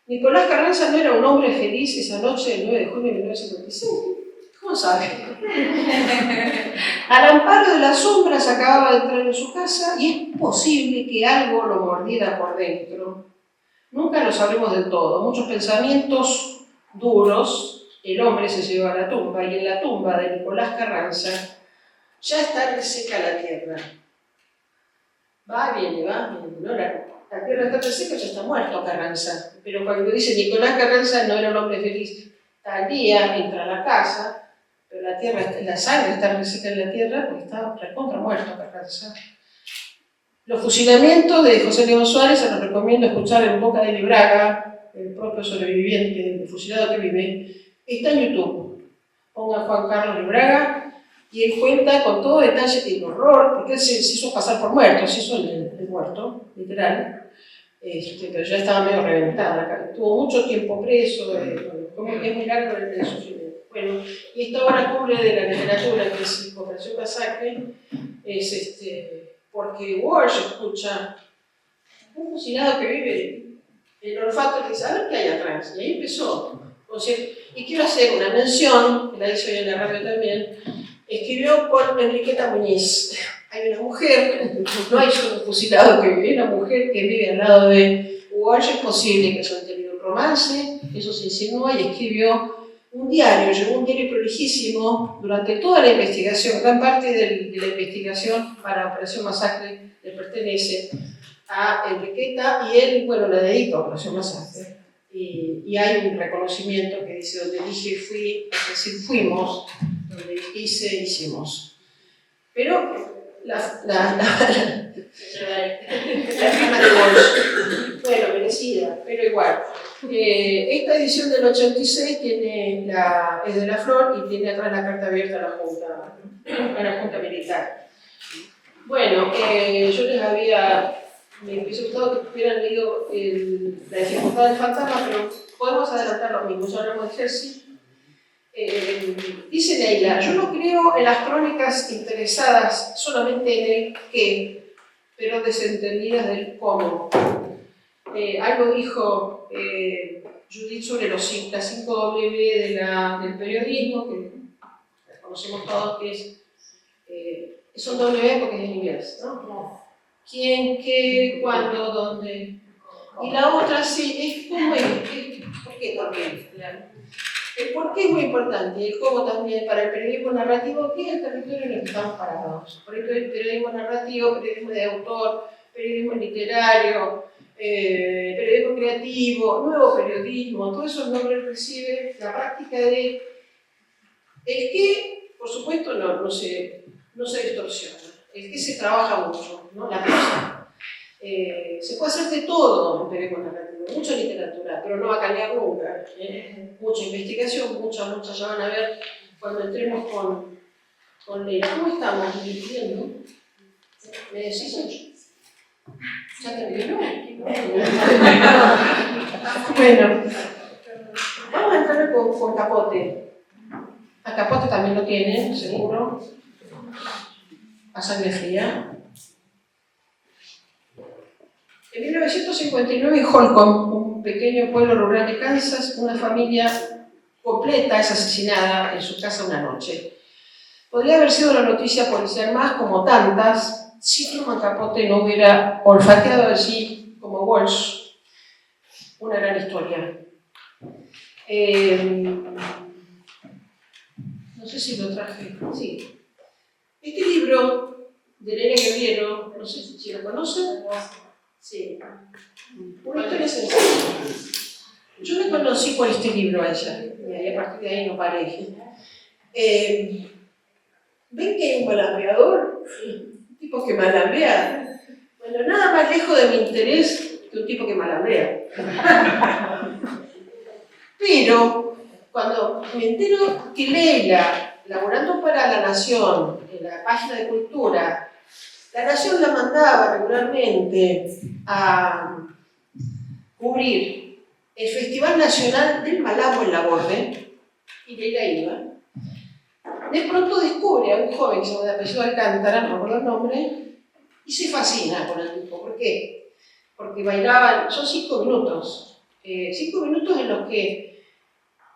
Nicolás Carranza no era un hombre feliz esa noche del 9 de junio de 1956. ¿Cómo sabe? Al amparo de las sombras acababa de entrar en su casa y es posible que algo lo mordiera por dentro. Nunca lo sabremos del todo. Muchos pensamientos duros el hombre se llevó a la tumba, y en la tumba de Nicolás Carranza ya está reseca la tierra. Va, viene, ¿no? La tierra está reseca, ya está muerto Carranza. Pero cuando dice Nicolás Carranza no era un hombre feliz, tal día entra a la casa, pero la sangre está reseca en la tierra porque está recontra muerto Carranza. Los fusilamientos de José León Suárez se los recomiendo escuchar en boca de Libraga, el propio sobreviviente, el fusilado que vive. Está en YouTube. Ponga Juan Carlos Libraga y él cuenta con todo detalle y el horror, porque él se hizo pasar por muerto, se hizo el muerto, literal. Pero ya estaba medio reventado. Estuvo mucho tiempo preso, es muy largo el sufrimiento. Bueno, y esta obra cubre de la literatura, que es Operación Masacre, es porque Walsh escucha un fusilado que vive el olfato y dice, a ver qué hay atrás. Y ahí empezó. Y quiero hacer una mención, que la hice hoy en la radio también, escribió con Enriqueta Muñiz. Hay una mujer, no hay solo un fusilado que vive, hay una mujer que vive al lado de Walsh. Es posible que eso haya tenido un romance, eso se insinuó, y escribió un diario, llevó un diario prolijísimo durante toda la investigación. Gran parte de la investigación para Operación Masacre le pertenece a Enriqueta y él, bueno, la dedica a Operación Masacre. Y hay un reconocimiento que dice, donde dije fui, es decir, fuimos, donde hice, hicimos. Pero la firma de Walsh, bueno, merecida, pero igual. Esta edición del 86 es de La Flor y tiene atrás la carta abierta a la Junta Militar. Bueno, yo les me hubiese gustado que hubieran leído La dificultad del fantasma, pero podemos adelantar lo mismo, ya hablamos de Jersey. Dice Neila, yo no creo en las crónicas interesadas solamente en el qué, pero desentendidas del cómo. Algo dijo Judith sobre las 5 W del periodismo, que conocemos todos, que son W porque es en inglés, ¿no? ¿Quién, qué, cuándo, dónde? Y la otra sí, es cómo es, ¿por qué también? El por qué es muy importante, y el cómo también para el periodismo narrativo, que es el territorio en el que estamos parados. Por ejemplo, el periodismo narrativo, periodismo de autor, periodismo literario, periodismo creativo, nuevo periodismo, todos esos nombres recibe la práctica de el que, por supuesto, no se distorsiona, el que se trabaja mucho, ¿no? La cosa. Se puede hacer de todo en periodismo narrativo, mucha literatura, pero no va a cambiar nunca. Mucha investigación, mucha, ya van a ver cuando entremos con Leila. ¿Cómo estamos viviendo? ¿Me decís mucho? ¿Ya terminó? Bueno, vamos a entrar con Capote. A Capote también lo tienen, seguro. A Sangre Fría. En 1959 en Holcomb, un pequeño pueblo rural de Kansas, una familia completa es asesinada en su casa una noche. Podría haber sido una noticia policial más, como tantas, si Truman Capote no hubiera olfateado allí, como Walsh, una gran historia. No sé si lo traje. Sí. Este libro de Elena Guerriero, no sé si lo conocen. Sí. Una historia sencilla. Yo me conocí por este libro a ella, y a partir de ahí no paré. ¿Ven que hay un malambreador? Un tipo que malambrea. Bueno, nada más lejos de mi interés que un tipo que malambrea. Pero cuando me entero que Leila, laborando para La Nación, en la página de Cultura, La Nación la mandaba regularmente a cubrir el Festival Nacional del Malambo en Laborde, y Leila iba. De pronto descubre a un joven que se llama de apellido Alcántara, no me acuerdo el nombre, y se fascina con el tipo. ¿Por qué? Porque bailaban, son 5 minutos. 5 minutos en los que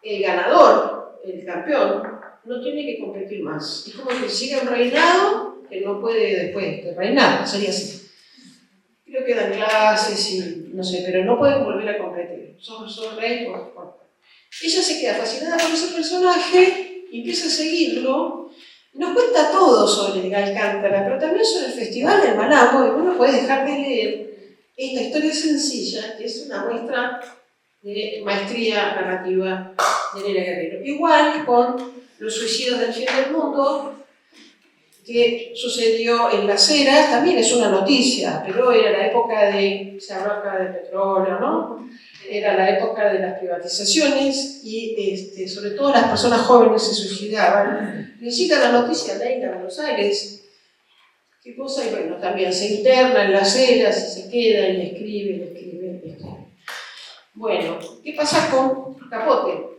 el ganador, el campeón, no tiene que competir más. Es como que sigue un reinado que no puede después de reinar, sería así. Creo que dan clases y no sé, pero no pueden volver a competir. Son rey por. Ella se queda fascinada por ese personaje y empieza a seguirlo. Nos cuenta todo sobre Alcántara, pero también sobre el Festival del Malambo, y uno puede dejar de leer esta historia sencilla, que es una muestra de maestría narrativa de Nela Guerrero. Igual con Los suicidios del fin del mundo, que sucedió en Las Heras, también es una noticia, pero era la época se habló acá de petróleo, ¿no? Era la época de las privatizaciones y sobre todo las personas jóvenes se suicidaban. Le llega la noticia a Leila, a Buenos Aires, qué cosa, y bueno, también se interna en Las Heras y se queda y escribe. Bueno, ¿qué pasa con Capote?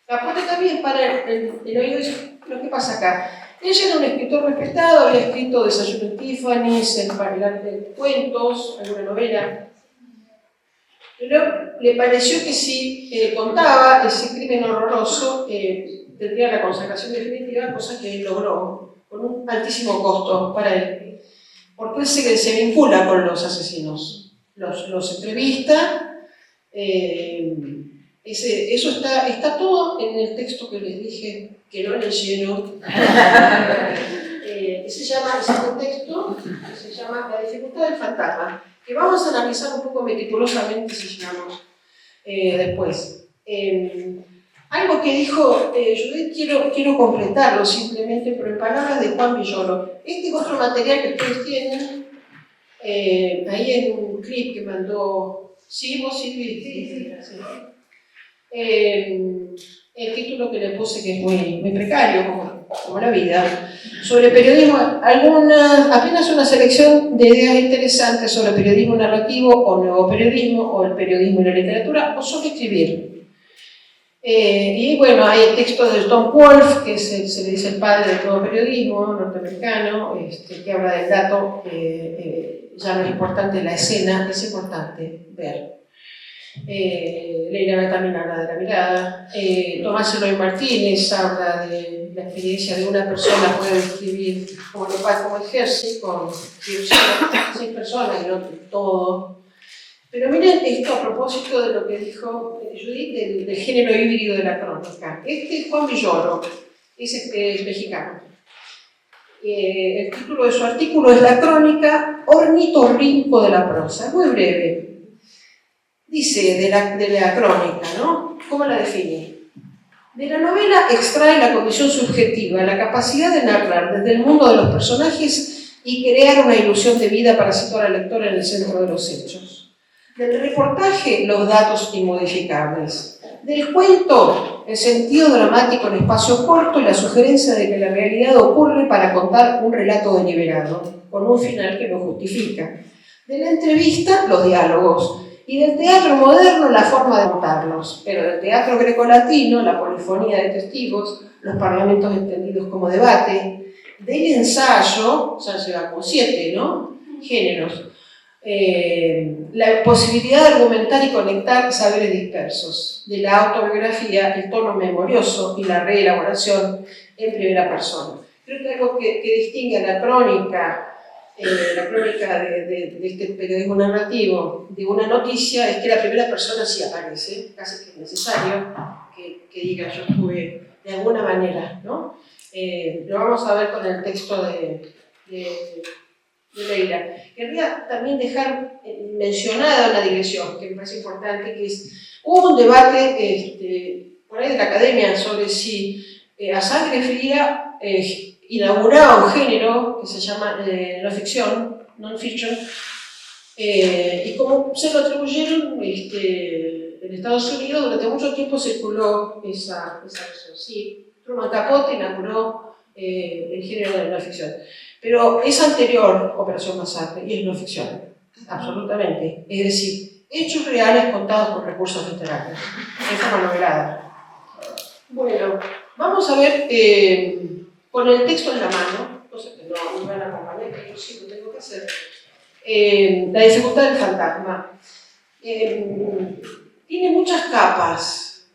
Capote también para el oído dice, ¿pero qué pasa acá? Ella era un escritor respetado, había escrito Desayuno en Tiffany's, El arte de cuentos, alguna novela. Pero le pareció que si contaba ese crimen horroroso, tendría la consagración definitiva, cosa que él logró, con un altísimo costo para él. Porque él se vincula con los asesinos, los entrevista. Eso está todo en el texto que les dije que no leyeron. Ese contexto se llama La dificultad del fantasma, que vamos a analizar un poco meticulosamente si llegamos después. Algo que dijo Judith, quiero completarlo simplemente, pero en palabras de Juan Villoro. Este es otro material que ustedes tienen ahí en un clip que mandó. ¿Sí, vos, Silvia? Sí. El título que le puse, que es muy precario, como la vida, sobre periodismo, apenas una selección de ideas interesantes sobre periodismo narrativo o nuevo periodismo, o el periodismo y la literatura, o sobre escribir. Y bueno, hay el texto de Tom Wolfe, que se le dice el padre del nuevo periodismo norteamericano, que habla del dato, ya no es importante la escena, es importante ver. Leila también habla de la mirada. Tomás Eloy Martínez habla de la experiencia de una persona, puede describir como lo pasa como ejército, con 6 personas y no todo. Pero miren esto a propósito de lo que dijo Judith del género híbrido de la crónica. Este es Juan Villoro, es mexicano. El título de su artículo es La crónica ornitorrinco de la prosa, muy breve. Dice de la crónica, ¿no? ¿Cómo la define? De la novela extrae la condición subjetiva, la capacidad de narrar desde el mundo de los personajes y crear una ilusión de vida para situar al lector en el centro de los hechos. Del reportaje, los datos inmodificables. Del cuento, el sentido dramático en espacio corto y la sugerencia de que la realidad ocurre para contar un relato deliberado, con un final que lo justifica. De la entrevista, los diálogos. Y del teatro moderno, la forma de contarlos. Pero del teatro grecolatino, la polifonía de testigos, los parlamentos entendidos como debate. Del ensayo, ya lleva como 7, ¿no? Géneros. La posibilidad de argumentar y conectar saberes dispersos. De la autobiografía, el tono memorioso y la reelaboración en primera persona. Creo que algo que distingue a la crónica de este periodismo narrativo de una noticia es que la primera persona sí aparece, casi que es necesario que diga yo estuve de alguna manera, ¿no? Lo vamos a ver con el texto de Leila. Querría también dejar mencionada una digresión que me parece importante, que es, hubo un debate por ahí de la academia sobre si a sangre fría inauguraba un género que se llama non-fiction, y como se lo atribuyeron en Estados Unidos, durante mucho tiempo circuló esa versión. Sí, Truman Capote inauguró el género de non-ficción, pero es anterior Operación Masacre y es no-ficción, absolutamente. Es decir, hechos reales contados con recursos literarios, en forma novelada. Bueno, vamos a ver con el texto en la mano, cosa que no me van a acompañar, pero yo sí lo tengo que hacer. La dificultad del fantasma. Tiene muchas capas.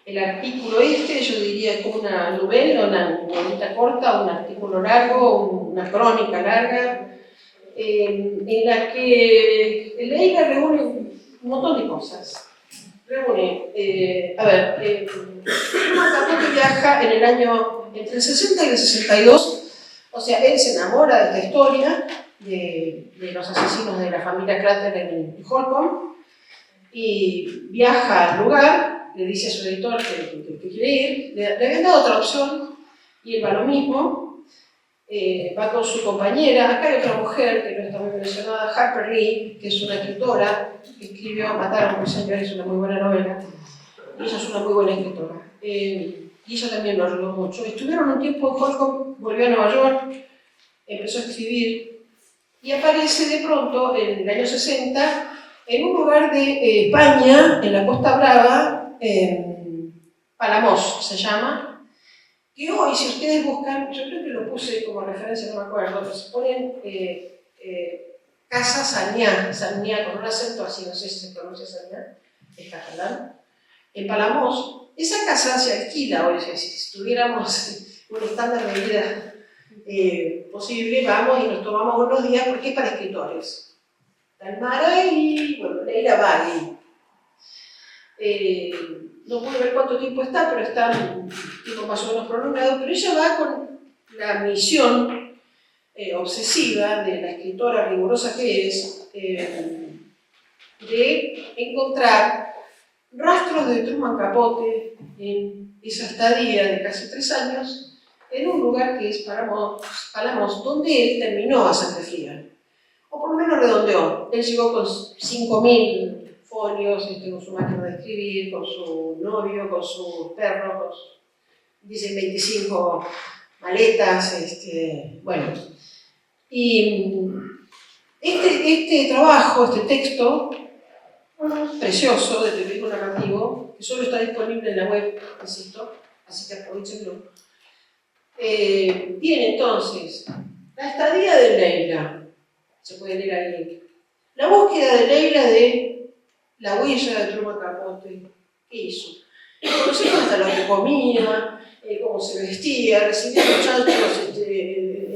El artículo yo diría es como una novela, una novelita corta, un artículo largo, una crónica larga, en la que Leila reúne un montón de cosas. reúne, Truman Capote viaja en el año entre el 60 y el 62, o sea, él se enamora de esta historia de los asesinos de la familia Crater en Holcomb y viaja al lugar, le dice a su editor que quiere ir, le habían dado otra opción y él va lo mismo, va con su compañera. Acá hay otra mujer que no está muy mencionada, Harper Lee, que es una escritora que escribió Matar a un ruiseñor, es una muy buena novela, y ella es una muy buena escritora. Y ella también lo ayudó mucho. Estuvieron un tiempo en Holcomb, volvió a Nueva York, empezó a escribir y aparece de pronto en el año 60 en un lugar de España, en la Costa Brava, Palamos se llama, y hoy si ustedes buscan, yo creo que lo puse como referencia, no me acuerdo, pero se ponen Casa Sañá, Sañá con un acento así, no sé si se pronuncia Sañá, es catalán, en Palamos. Esa casa se alquila hoy, si tuviéramos un estándar de vida posible, vamos y nos tomamos unos días porque es para escritores. Está el mar ahí, bueno, Leila va ahí. No puedo ver cuánto tiempo está, pero está un tiempo más o menos prolongado, pero ella va con la misión obsesiva de la escritora rigurosa que es, de encontrar rastros de Truman Capote en esa estadía de casi 3 años en un lugar que es Palamos, donde él terminó a sangre fría, o por lo menos redondeó. Él llegó con 5.000 folios, con su máquina de escribir, con su novio, con su perro, dicen 25 maletas, bueno. Y este trabajo, este texto precioso de periodismo narrativo, que solo está disponible en la web, insisto, así que aprovechenlo. Tiene entonces la estadía de Leila, se puede leer ahí, la búsqueda de Leila de la huella de Truman Capote, ¿qué hizo? Conocemos hasta lo que comía, cómo se vestía, recibía muchachos,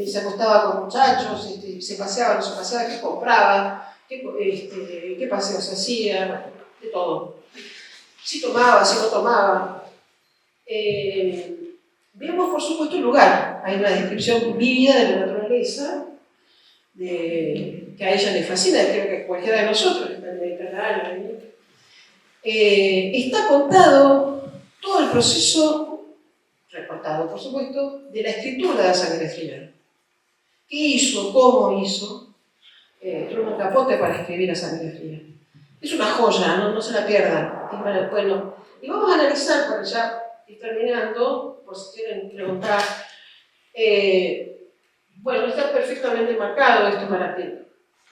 se acostaba con muchachos, se paseaba, no se paseaba, qué compraba, qué paseos hacía, de todo. Si tomaba, si no tomaba. Vemos, por supuesto, el lugar. Hay una descripción vívida de la naturaleza, que a ella le fascina, creo que a cualquiera de nosotros que está en el Mediterráneo. Está contado todo el proceso, reportado, por supuesto, de la escritura de Sangre Fría. ¿Qué hizo? ¿Cómo hizo? Truman Capote para escribir a Sangre Fría. Es una joya, no se la pierdan. Bueno, y vamos a analizar, para ya ir terminando, por si quieren preguntar. Bueno, está perfectamente marcado esto para que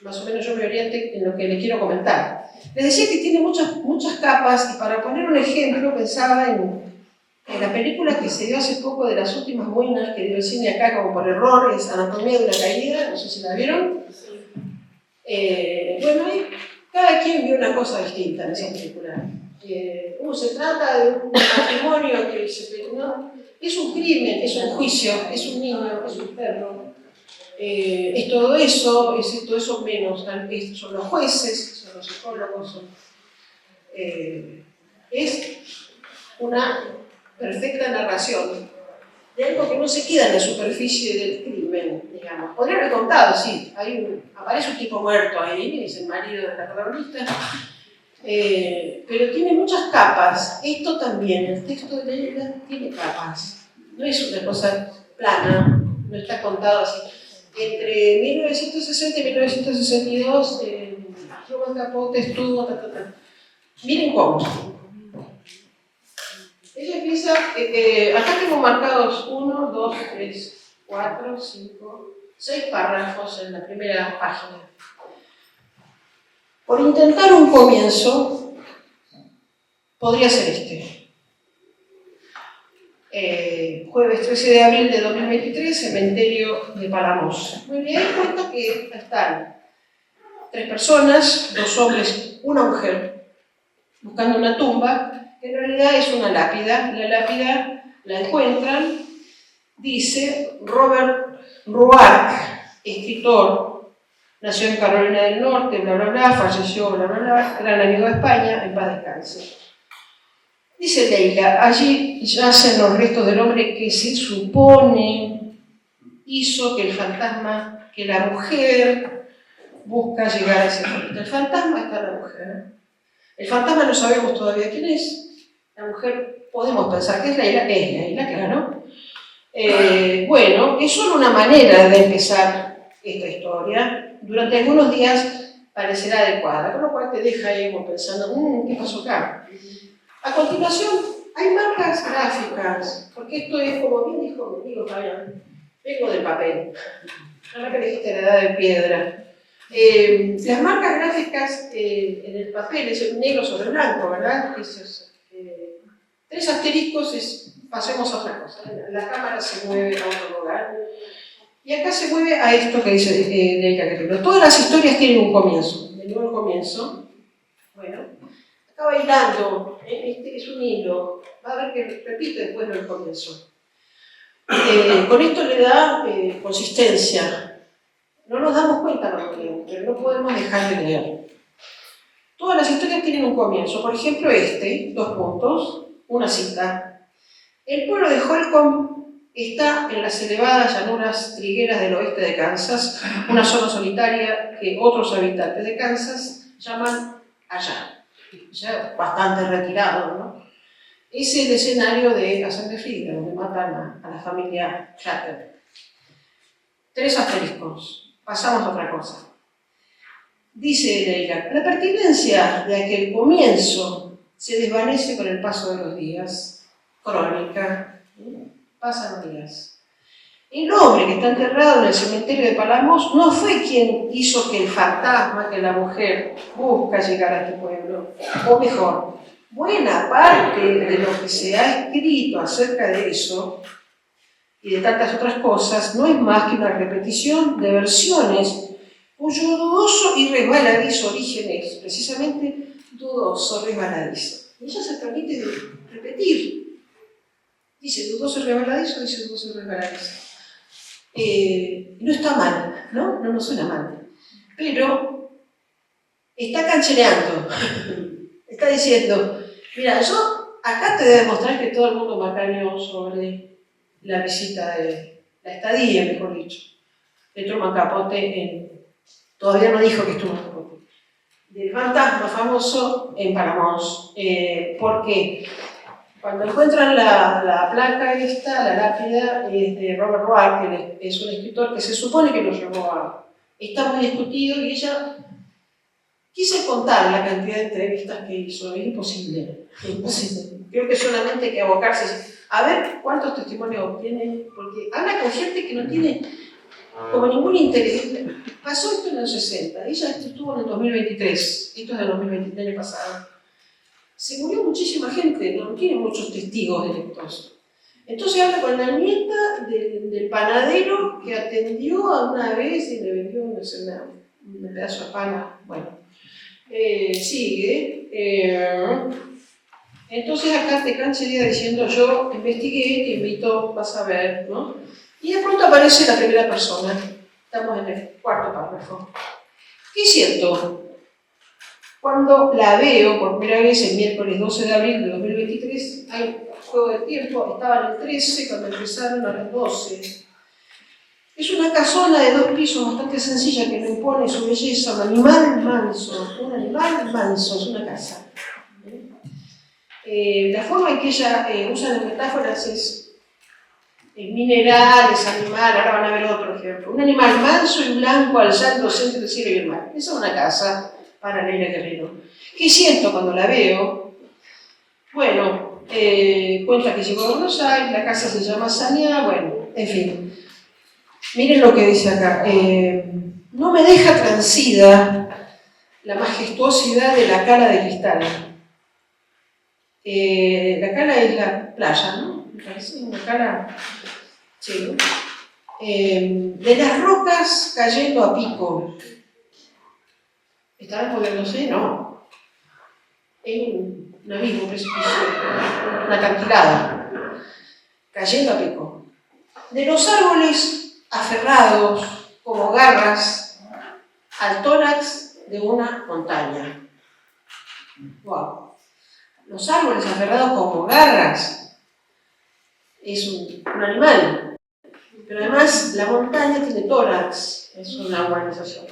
más o menos yo me oriente en lo que les quiero comentar. Les decía que tiene muchas capas, y para poner un ejemplo pensaba en la película que se dio hace poco, de las últimas buenas que dio el cine acá como por error, es Anatomía de una caída, no sé si la vieron. Bueno, ahí cada quien vio una cosa distinta en esa película. Se trata de un matrimonio que ¿no? Es un crimen, es un juicio, es un niño, es un perro. Es todo eso menos. Son los jueces, son los psicólogos, es una perfecta narración de algo que no se queda en la superficie del crimen, digamos. Podría haber contado, sí, aparece un tipo muerto ahí, es el marido de la protagonista, pero tiene muchas capas. Esto también, el texto de Leila tiene capas, no es una cosa plana, no está contado así. Entre 1960 y 1962, Truman Capote estuvo... Miren cómo. Ella empieza, acá tengo marcados 1, 2, 3, 4, 5, 6 párrafos en la primera página. Por intentar un comienzo, podría ser jueves 13 de abril de 2023, cementerio de Palamos. Me di cuenta que están 3 personas, 2 hombres, una mujer, buscando una tumba. En realidad es una lápida. La lápida la encuentran, dice Robert Ruark, escritor, nació en Carolina del Norte, bla bla bla, falleció, bla bla bla, gran amigo de España, en paz descanse. Dice Leila, allí yacen los restos del hombre que se supone hizo que el fantasma, que la mujer busca llegar a ese punto. El fantasma está en la mujer. El fantasma no sabemos todavía quién es. La mujer podemos pensar que es Leila, claro. Bueno, es solo una manera de empezar esta historia. Durante algunos días parecerá adecuada, con lo cual te deja ahí como pensando, ¿qué pasó acá? A continuación, hay marcas gráficas, porque esto es, como bien dijo mi amigo Fabián, vengo del papel, no me dijiste la edad de piedra. Las marcas gráficas en el papel es negro sobre blanco, ¿verdad? Tres asteriscos, pasemos a otra cosa. La cámara se mueve a otro lugar. Y acá se mueve a esto que dice Leila Guerrero. Todas las historias tienen un comienzo. De nuevo el comienzo. Bueno, acá bailando. Este es un hilo. Va a ver que repite después del comienzo. Con esto le da consistencia. No nos damos cuenta cuando leemos, pero no podemos dejar de leer. Todas las historias tienen un comienzo. Por ejemplo, 2 puntos, una cita. El pueblo de Holcomb está en las elevadas llanuras trigueras del oeste de Kansas, una zona solitaria que otros habitantes de Kansas llaman allá. Ya bastante retirado, ¿no? Es el escenario de La Sangre Fría, donde matan a la familia Shatter. 3 asteriscos. Pasamos a otra cosa. Dice Leila, la pertinencia de aquel comienzo se desvanece con el paso de los días. Crónica. Pasan los días. El hombre que está enterrado en el cementerio de Palamos no fue quien hizo que el fantasma, que la mujer busca llegar a este pueblo. O mejor, buena parte de lo que se ha escrito acerca de eso y de tantas otras cosas no es más que una repetición de versiones cuyo dudoso y resbaladizo origen es precisamente dudoso, resbaladizo. Y ella se permite repetir. Dice dudoso y resbaladizo, dice dudoso y resbaladizo. No está mal, ¿no? No nos suena mal. Pero está canchereando. Está diciendo, mira, yo acá te voy a demostrar que todo el mundo macaneó sobre la visita de la estadía, mejor dicho, de Truman Capote todavía no dijo que estuvo en Capote, del fantasma famoso en Palamos. ¿Por qué? Cuando encuentran la placa esta, la lápida, es de Robert Roark, que es un escritor que se supone que lo llevó a... Está muy discutido y ella... Quise contar la cantidad de entrevistas que hizo, es imposible. Creo que solamente hay que abocarse a ver cuántos testimonios obtiene, porque habla con gente que no tiene como ningún interés. Pasó esto en los 60, ella estuvo en el 2023, esto es del 2023, el año pasado. Se murió muchísima gente, no tiene muchos testigos directos. Entonces habla con la nieta del panadero que atendió a una vez y le vendió un pedazo de pana. Bueno, sigue. Entonces acá te cansaría diciendo yo investigué, te invito, vas a ver, ¿no? Y de pronto aparece la primera persona. Estamos en el 4º párrafo. ¿Qué es cierto? Cuando la veo por primera vez el miércoles 12 de abril de 2023, hay juego de tiempo, estaba en el 13 cuando empezaron a las 12. Es una casona de 2 pisos bastante sencilla que no impone su belleza, un animal manso, es una casa. La forma en que ella usa las metáforas es minerales, animal, ahora van a ver otro ejemplo. Un animal manso y blanco alzándose entre el cielo y el mar. Esa es una casa para Leila Guerrero. ¿Qué siento cuando la veo? Bueno, cuenta que llegó a Buenos Aires, la casa se llama Sañá, bueno, en fin. Miren lo que dice acá. No me deja transida la majestuosidad de la cala de cristal. La cala es la playa, ¿no? Me parece una cala... Sí. De las rocas cayendo a pico. ¿Estarán moviéndose? No. Es un abismo, un precipicio, una acantilada, cayendo a pico. De los árboles aferrados como garras al tórax de una montaña. Wow. los árboles aferrados como garras. Es un animal. Pero además la montaña tiene tórax, es una urbanización.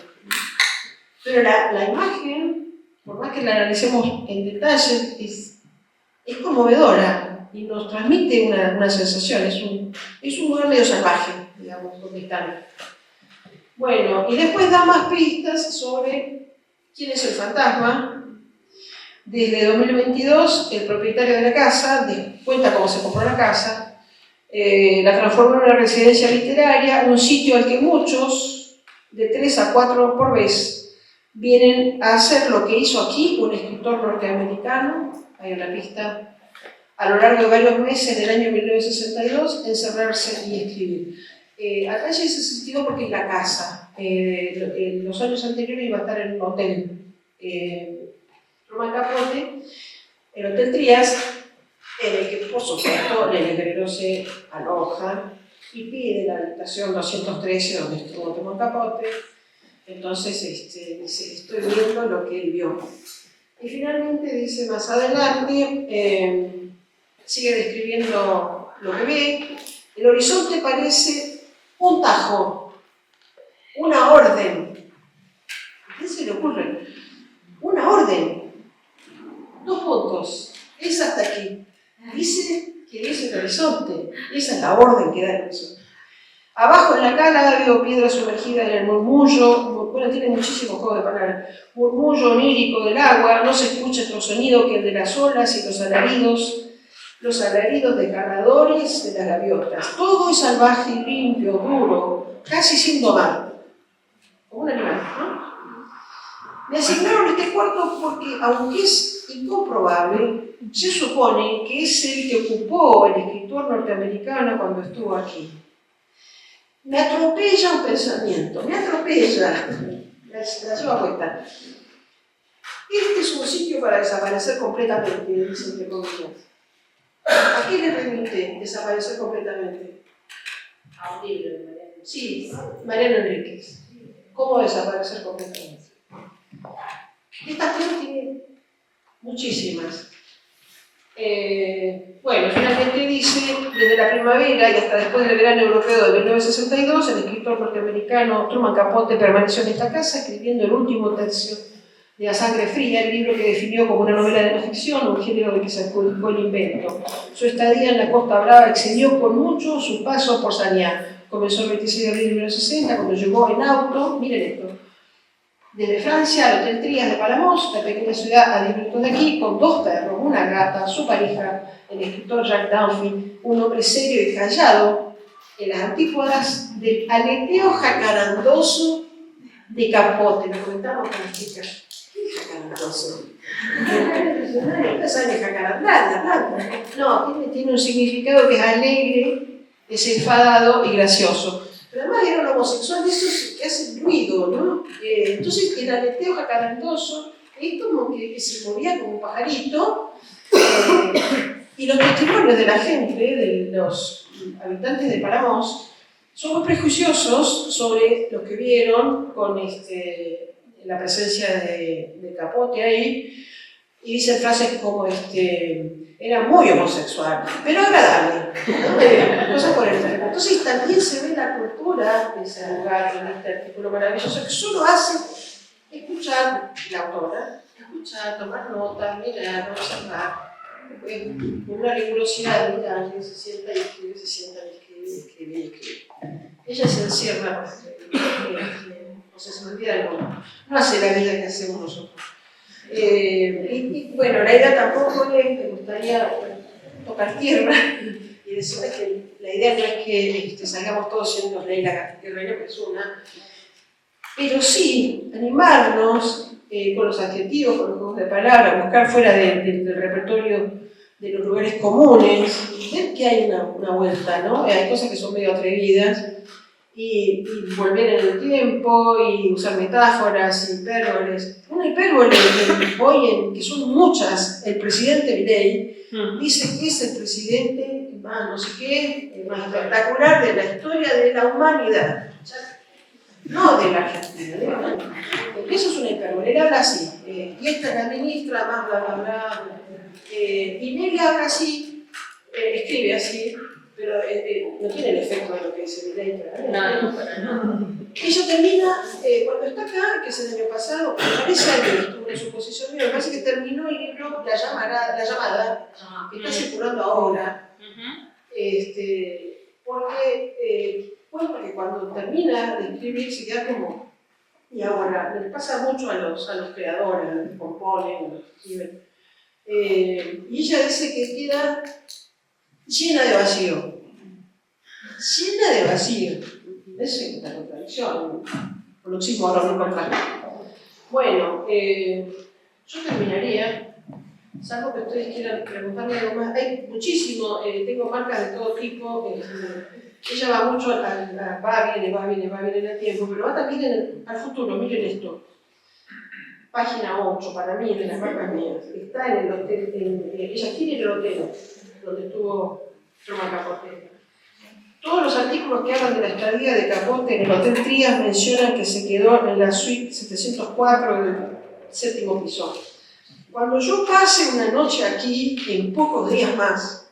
Pero la imagen, por más que la analicemos en detalle, es conmovedora y nos transmite una sensación, es un lugar medio salvaje, digamos, donde están. Bueno, y después da más pistas sobre quién es el fantasma. Desde 2022, el propietario de la casa cuenta cómo se compró la casa, la transformó en una residencia literaria, un sitio al que muchos, de 3 a 4 por vez, vienen a hacer lo que hizo aquí un escritor norteamericano, hay una pista, a lo largo de varios meses del año 1962, encerrarse y escribir. Acá ya ese sentido porque es la casa. En los años anteriores iba a estar en un hotel. Truman Capote, el Hotel Trías, en el que por supuesto Nelly Guerrero se aloja y pide la habitación 213 donde estuvo Truman Capote. Entonces dice, estoy viendo lo que él vio. Y finalmente dice más adelante, sigue describiendo lo que ve. El horizonte parece un tajo, una orden. ¿A qué se le ocurre? Una orden. 2 puntos. Es hasta aquí. Dice que es el horizonte. Esa es la orden que da el horizonte. Abajo en la cara veo piedra sumergida en el murmullo. Bueno, tiene muchísimos juegos de palabras. Murmullo onírico del agua. No se escucha otro sonido que el de las olas y los alaridos desgarradores de las gaviotas. Todo es salvaje y limpio, duro, casi sin domar. Como un animal, ¿no? Me asignaron este cuarto porque, aunque es incomprobable, se supone que es el que ocupó el escritor norteamericano cuando estuvo aquí. Me atropella un pensamiento, me atropella, la llevo a cuenta. Este es un sitio para desaparecer completamente, dice entre comillas. ¿A qué le permite desaparecer completamente? A un libro de Mariano. Sí, Mariano Enríquez. ¿Cómo desaparecer completamente? Esta flor tiene muchísimas. Bueno, finalmente dice, desde la primavera y hasta después del verano europeo de 1962, el escritor norteamericano Truman Capote permaneció en esta casa escribiendo el último tercio de A Sangre Fría, el libro que definió como una novela de no ficción, un género de que se adjudicó el invento. Su estadía en la Costa Brava excedió por mucho su paso por Saniá. Comenzó el 26 de abril de 1960, cuando llegó en auto, miren esto, desde Francia al Hotel Trías de Palamos, la pequeña ciudad a 10 minutos de aquí, con 2 perros, una gata, su pareja, el escritor Jack Dunphy, un hombre serio y callado, en las antípodas del aleteo jacarandoso de Capote. Lo comentamos con las chicas. ¿Qué es jacarandoso? Ustedes saben de jacarandá, la planta. No, tiene un significado que es alegre, desenfadado y gracioso. Pero además era un homosexual de esos que hacen ruido, ¿no? Entonces el aleteo jacarandoso es como que se movía como un pajarito. Y los testimonios de la gente, de los habitantes de Palamos, son muy prejuiciosos sobre los que vieron con la presencia de Capote ahí, y dicen frases como era muy homosexual, pero agradable, ¿no? Cosas por el estilo. Entonces también se ve la cultura de ese lugar en este artículo maravilloso que solo hace escuchar la autora, escuchar, tomar notas, mirar, observar, con una rigurosidad, mirar, se sienta y escribe, se sienta y escribe, escribe. Ella se encierra, o sea, se me olvida el mundo. No hace la vida que hacemos nosotros. Y bueno, la idea tampoco es, me gustaría tocar tierra y decirles que la idea no es que salgamos todos siendo Leila Guerrero, que es una, pero sí animarnos con los adjetivos, con los juegos de palabras, buscar fuera del repertorio de los lugares comunes, ver que hay una vuelta, ¿no? Hay cosas que son medio atrevidas, y volver en el tiempo y usar metáforas, hipérboles. Una hipérbole que son muchas, el presidente Milei dice que es el presidente más no sé qué, más espectacular de la historia de la humanidad. No de la Argentina, porque eso es una hipérbole, él habla así. Y esta es la ministra, más bla bla bla. ella habla así, escribe así, pero no tiene el efecto de lo que dice Milei, claramente. No, para nada. Ella termina, cuando está acá, que es el año pasado, me parece que estuvo en su posición, me parece que terminó el libro La Llamada, que está circulando ahora. Porque cuando termina de escribir se queda como, y ahora, les pasa mucho a los creadores, a los que componen, a los que escriben, y ella dice que queda llena de vacío. Llena de vacío. Es una contradicción, un oxímoron, no encontrarlo. Bueno, yo terminaría, salvo que ustedes quieran preguntarme algo más. Hay muchísimo, tengo marcas de todo tipo. Ella va mucho, va, viene en el tiempo, pero va también al futuro. Miren esto. Página 8, para mí, de las marcas mías. Está en el hotel, ella tiene el hotel donde estuvo Truman Capote. Todos los artículos que hablan de la estadía de Capote en el Hotel Trías mencionan que se quedó en la suite 704 del 7º piso. Cuando yo pase una noche aquí, en pocos días más,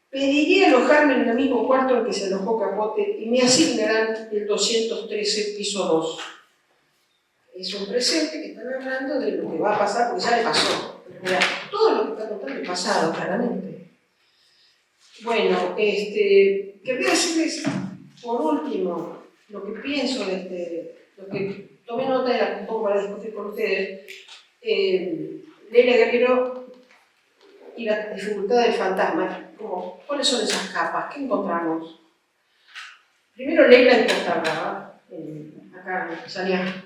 pediría alojarme en el mismo cuarto en que se alojó Capote y me asignarán el 213 piso 2. Es un presente que están hablando de lo que va a pasar, porque ya le pasó. Mira, todo lo que está contando es pasado, claramente. Bueno, quería decirles, por último, lo que pienso lo que tomé nota de la pongo para discutir con ustedes. Leila Guerrero y la dificultad del fantasma. ¿Cuáles son esas capas? ¿Qué encontramos? Primero, Leila en Costa Brava, acá en Saliá.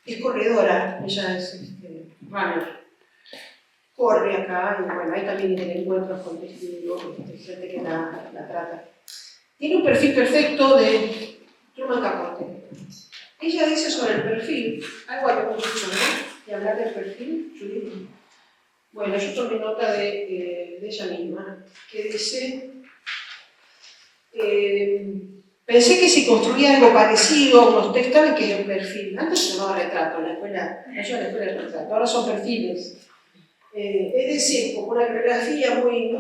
Es corredora, ella es runner. Corre acá, y bueno, ahí también tiene encuentros con testigos, gente que la trata. Tiene un perfil perfecto de Truman Capote. Ella dice sobre el perfil, algo habíamos dicho, ¿no? De hablar del perfil jurídico. Bueno, yo tomé nota de ella misma, que dice, pensé que si construía algo parecido a unos textos que era un perfil. Antes se llamaba retrato, en la escuela, no yo en la escuela de retrato, ahora son perfiles. Es decir, como una bibliografía muy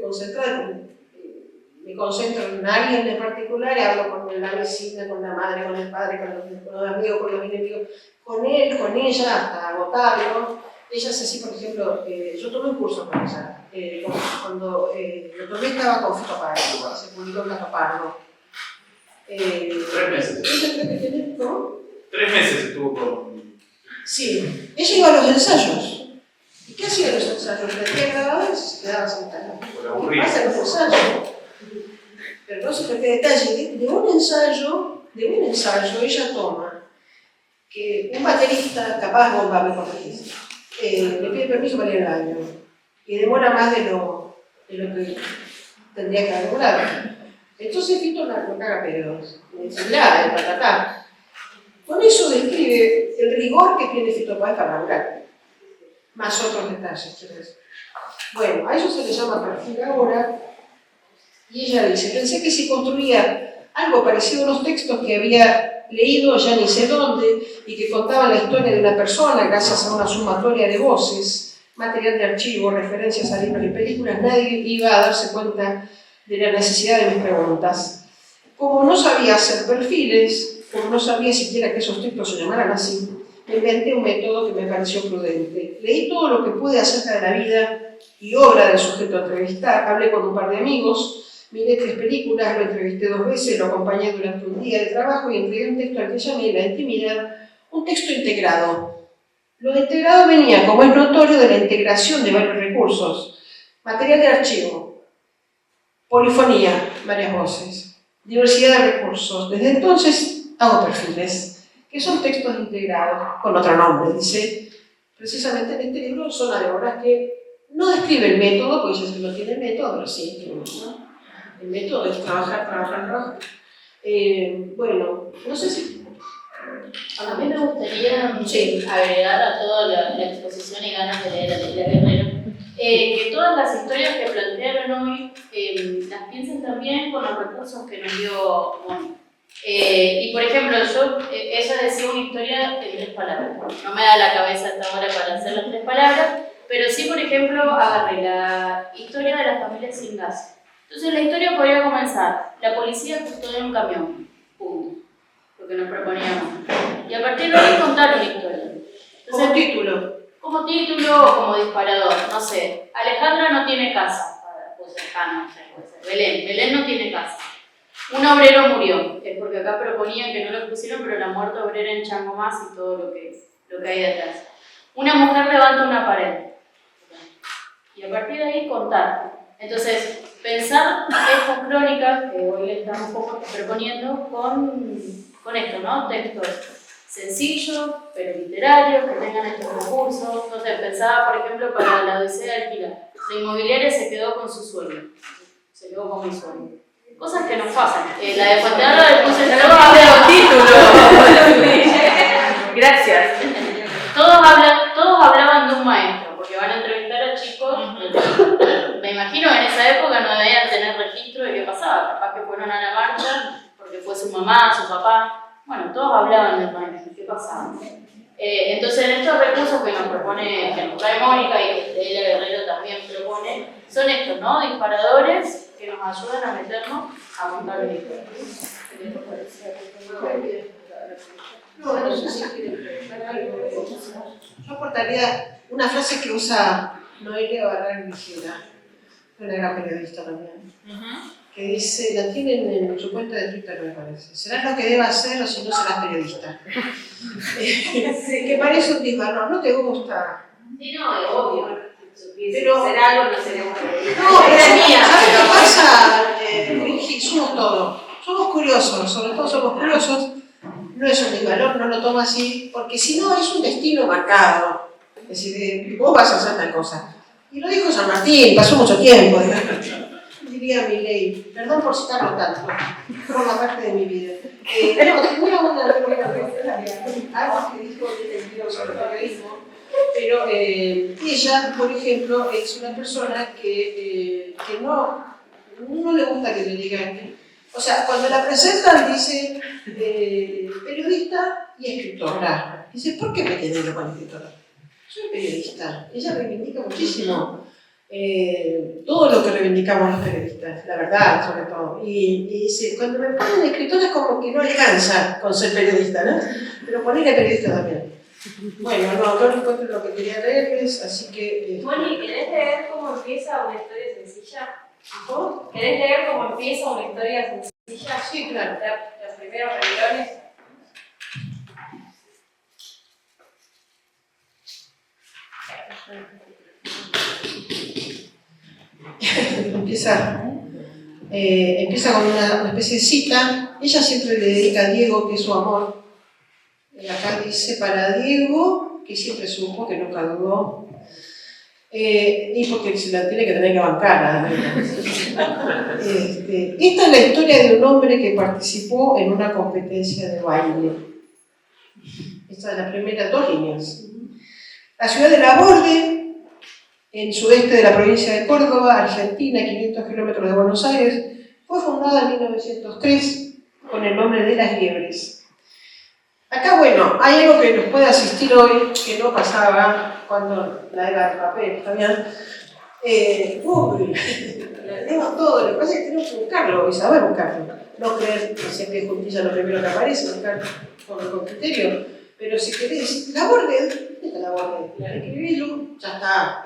concentrada. Me concentro en alguien en particular y hablo con la vecina, con la madre, con el padre, con los amigos, con los enemigos, con él, con ella, hasta agotarlo. Ella es así, por ejemplo, yo tomé un curso con ella. Cuando lo tomé estaba con Fito Pardo, se publicó en Cato Pardo. 3 meses. ¿Ella cree que tiene? ¿Cómo? 3 meses estuvo con... Sí, ella iba a los ensayos. ¿Y qué hacía los ensayos? Le hacía grabadores y se quedaba sentada. ¿Qué pasa en los ensayos? Pero no sé qué detalle. De un ensayo ella toma que un baterista, capaz bomba, me corregís, le pide permiso para ir al baño y demora más de lo que tendría que haber demorado. Entonces Fito no caga pedos, le dice, el patatá. Con eso describe el rigor que tiene Fito Páez para laburar. Más otros detalles, quiero decir. Bueno, a eso se le llama perfil ahora, y ella dice, pensé que si construía algo parecido a unos textos que había leído ya ni sé dónde, y que contaban la historia de una persona gracias a una sumatoria de voces, material de archivo, referencias a libros y películas, nadie iba a darse cuenta de la necesidad de mis preguntas. Como no sabía hacer perfiles, como no sabía siquiera que esos textos se llamaran así, me inventé un método que me pareció prudente. Leí todo lo que pude acerca de la vida y obra del sujeto a entrevistar, hablé con un par de amigos, miré 3 películas, lo entrevisté 2 veces, lo acompañé durante un día de trabajo y entregué un texto al que llamé La Intimidad, un texto integrado. Lo integrado venía, como es notorio, de la integración de varios recursos, material de archivo, polifonía, varias voces, diversidad de recursos. Desde entonces hago perfiles, que son textos integrados con otro nombre. Dice, precisamente en este libro son obras que no describe el método, porque ella sí no tiene método, pero sí, ¿no? El método es trabajar. Bueno, no sé si... A mí me gustaría agregar a toda la exposición y ganas de leer a Leila Guerrero, que todas las historias que plantearon hoy las piensen también con los recursos que nos dio Moni. Y por ejemplo, ella decía una historia en 3 palabras. No me da la cabeza hasta ahora para hacer las 3 palabras, Pero sí, por ejemplo, agarré la historia de las familias sin gas. Entonces la historia podría comenzar, la policía custodia un camión, punto, lo que nos proponíamos. Y a partir de ahí contar una historia. Entonces, como título o como disparador, no sé, Alejandra no tiene casa, puede ser Jana, no sé, puede ser Belén no tiene casa. Un obrero murió, es porque acá proponían que no lo pusieron, pero la muerte obrera en Chango Más y todo lo que hay detrás. Una mujer levanta una pared. Y a partir de ahí contar. Entonces, pensar estas crónicas, que hoy le estamos un poco proponiendo, con esto, ¿no? Textos sencillos, pero literarios, que tengan estos recursos. Entonces, pensaba, por ejemplo, para la Odisea de alquilar. La inmobiliaria se quedó con su sueño. Se quedó con mi sueño. Cosas que nos pasan. La de Fuentealba del puse el Gracias. Todos hablaban de un maestro, porque van a entrevistar a chicos. Me imagino que en esa época no debían tener registro de qué pasaba. Capaz que fueron a la marcha porque fue su mamá, su papá. Bueno, todos hablaban del maestro, qué pasaba. Entonces, en estos recursos que nos propone, que nos trae Mónica y que ella Guerrero también propone, son estos, ¿no? Disparadores que nos ayudan a meternos a contar la historia. No sé si quieren preguntar algo. Yo aportaría una frase que usa Noelia Barragán Vigera, una gran periodista también, que dice, la tienen en su cuenta de Twitter, me parece: serás lo que debas hacer o si no serás periodista. Que parece un disparate, no te gusta. Sí, no, es obvio. Pero, será algo, no seremos periodistas. No, pero mía, ¿sabes qué pasa? Virgi, somos todos. Somos curiosos, sobre todo somos curiosos. No es un disvalor, no lo tomo así, porque si no es un destino marcado. Es decir, vos vas a hacer tal cosa. Y lo dijo San Martín, pasó mucho tiempo. Diría Milei, perdón por citarlo tanto, forma parte de mi vida. No, tenía algo que dijo sobre el periodismo, pero ella, por ejemplo, es una persona que no le gusta que le digan. O sea, cuando la presentan dice periodista y escritora. Dice, ¿por qué me quedé yo con escritora? Soy periodista. Ella reivindica muchísimo todo lo que reivindicamos los periodistas, la verdad, sobre todo. Y dice, cuando me ponen escritora es como que no alcanza con ser periodista, ¿no? Pero ponerle periodista también. Bueno, no encuentro lo que quería leerles, así que... Moni, ¿querés leer cómo empieza una historia sencilla? ¿Cómo? ¿Querés leer cómo empieza una historia sencilla? Sí, claro. Los primeros renglones. Empieza con una especie de cita. Ella siempre le dedica a Diego, que es su amor. Acá dice, para Diego, que siempre supo, que nunca dudó, y porque se la tiene que tener que bancar. Esta es la historia de un hombre que participó en una competencia de baile. Esta es la primera, 2 líneas. La ciudad de Laborde, en sudeste de la provincia de Córdoba, Argentina, 500 kilómetros de Buenos Aires, fue fundada en 1903 con el nombre de Las Liebres. Acá, bueno, hay algo que nos puede asistir hoy, que no pasaba cuando la era del papel, ¿sabían? Google, tenemos todo, lo que pasa es que tenemos que buscarlo y saber buscarlo. No creer que siempre es justicia lo primero que aparece, buscar con criterio. Pero si querés decir, Laborde, ¿dónde está Laborde? Escribilo, ya está.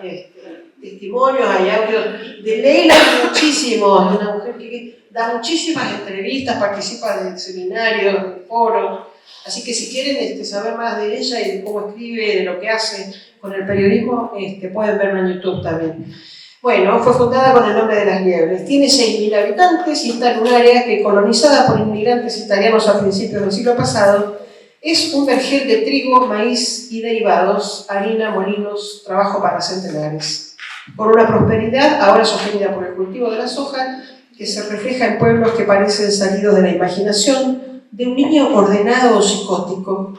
Testimonios, hay audios de Leila, muchísimos. Es una mujer que da muchísimas entrevistas, participa de seminarios, de foros. Así que si quieren saber más de ella y de cómo escribe, de lo que hace con el periodismo, pueden verla en YouTube también. Bueno, fue fundada con el nombre de Las Liebres. Tiene 6.000 habitantes y está en un área que, colonizada por inmigrantes italianos a principios del siglo pasado, es un vergel de trigo, maíz y derivados, harina, molinos, trabajo para centenares. Con una prosperidad ahora sostenida por el cultivo de la soja, que se refleja en pueblos que parecen salidos de la imaginación de un niño ordenado o psicótico.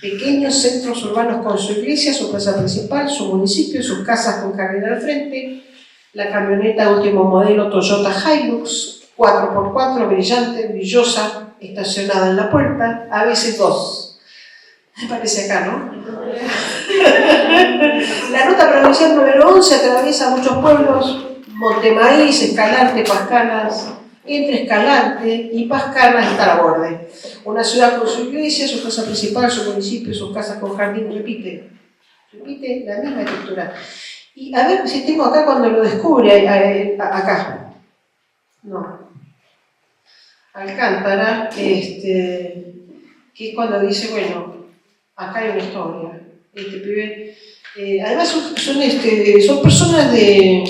Pequeños centros urbanos con su iglesia, su plaza principal, su municipio, sus casas con jardín al frente, la camioneta último modelo Toyota Hilux, 4x4, brillante, brillosa, estacionada en la puerta, a veces 2. Me parece acá, ¿no? La ruta provincial número 11 atraviesa muchos pueblos: Montemaíz, Escalante, Pascanas. Entre Escalante y Pascanas está Laborde, una ciudad con su iglesia, su casa principal, su municipio, sus casas con jardín. Repite la misma estructura. Y a ver si tengo acá cuando lo descubre, acá. No. Alcántara, que es cuando dice, bueno, acá hay una historia. Este pibe, además son personas de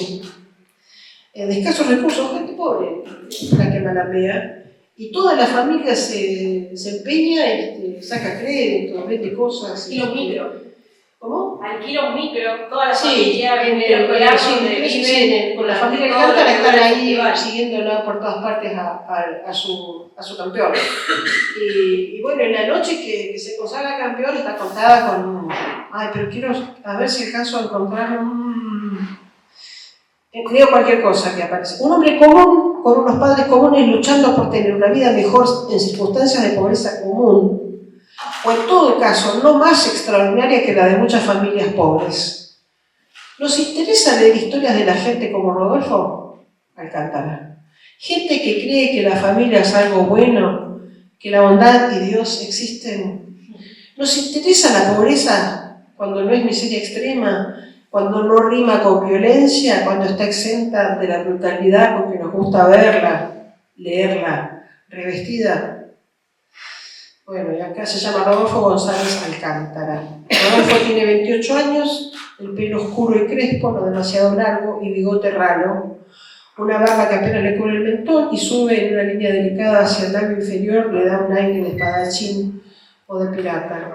escasos recursos, gente pobre, la que malapea, y toda la familia se empeña, saca crédito, vende cosas. Alquila un micro. ¿Cómo? Alquila un micro, toda la Sí, familia, en el escolar sí, donde sí, viven, con la familia todo Alcántara lo que están va al ahí festival. siguiéndola por todas partes a su campeón. Y bueno, en la noche que se consagra campeón está contada con ay, pero quiero a ver si alcanzo a encontrar leo cualquier cosa que aparece. Un hombre común, con unos padres comunes, luchando por tener una vida mejor en circunstancias de pobreza común, o en todo caso, no más extraordinaria que la de muchas familias pobres. ¿Nos interesa leer historias de la gente como Rodolfo Alcántara? Gente que cree que la familia es algo bueno, que la bondad y Dios existen. ¿Nos interesa la pobreza cuando no es miseria extrema, cuando no rima con violencia, cuando está exenta de la brutalidad con que nos gusta verla, leerla, revestida? Bueno, y acá se llama Rodolfo González Alcántara. Rodolfo tiene 28 años, el pelo oscuro y crespo, no demasiado largo, y bigote ralo, una barba que apenas le cubre el mentón y sube en una línea delicada hacia el labio inferior, le da un aire de espadachín o de pirata.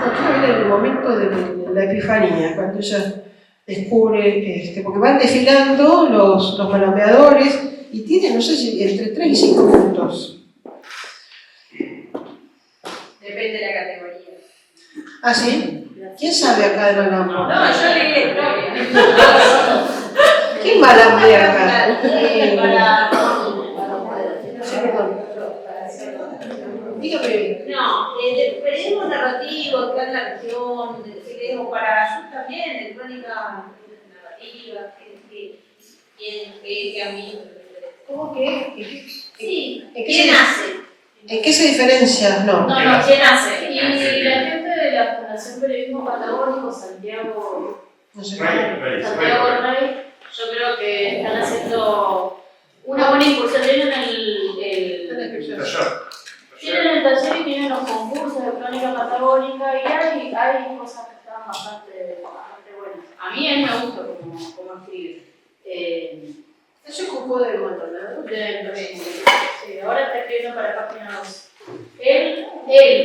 Aquí viene el momento de la epifanía, cuando ella descubre, porque van desfilando los malameadores y tienen, no sé si entre 3 y 5 minutos. Depende de la categoría. ¿Ah, sí? ¿Quién sabe acá de malambo? No, yo leí la historia. ¿Quién malambea acá? Sí, perdón. Dígame. No, del periodismo narrativo acá en la región, periodismo para yo también, de crónica narrativa, que a mí. ¿Cómo que? Sí, ¿En qué ¿quién se- hace? ¿En qué se diferencia? No. No, ¿quién hace? Y la gente de la Fundación Periodismo Patagónico, Santiago No sé. Rey, yo creo que están haciendo una buena incursión. Tienen tienen el taller y tienen los concursos de crónica patagónica y hay cosas que están bastante buenas. A mí él me gusta como escribe. Eso es Cupo de Maldonado. Sí, ahora está escribiendo para Página 2. Él,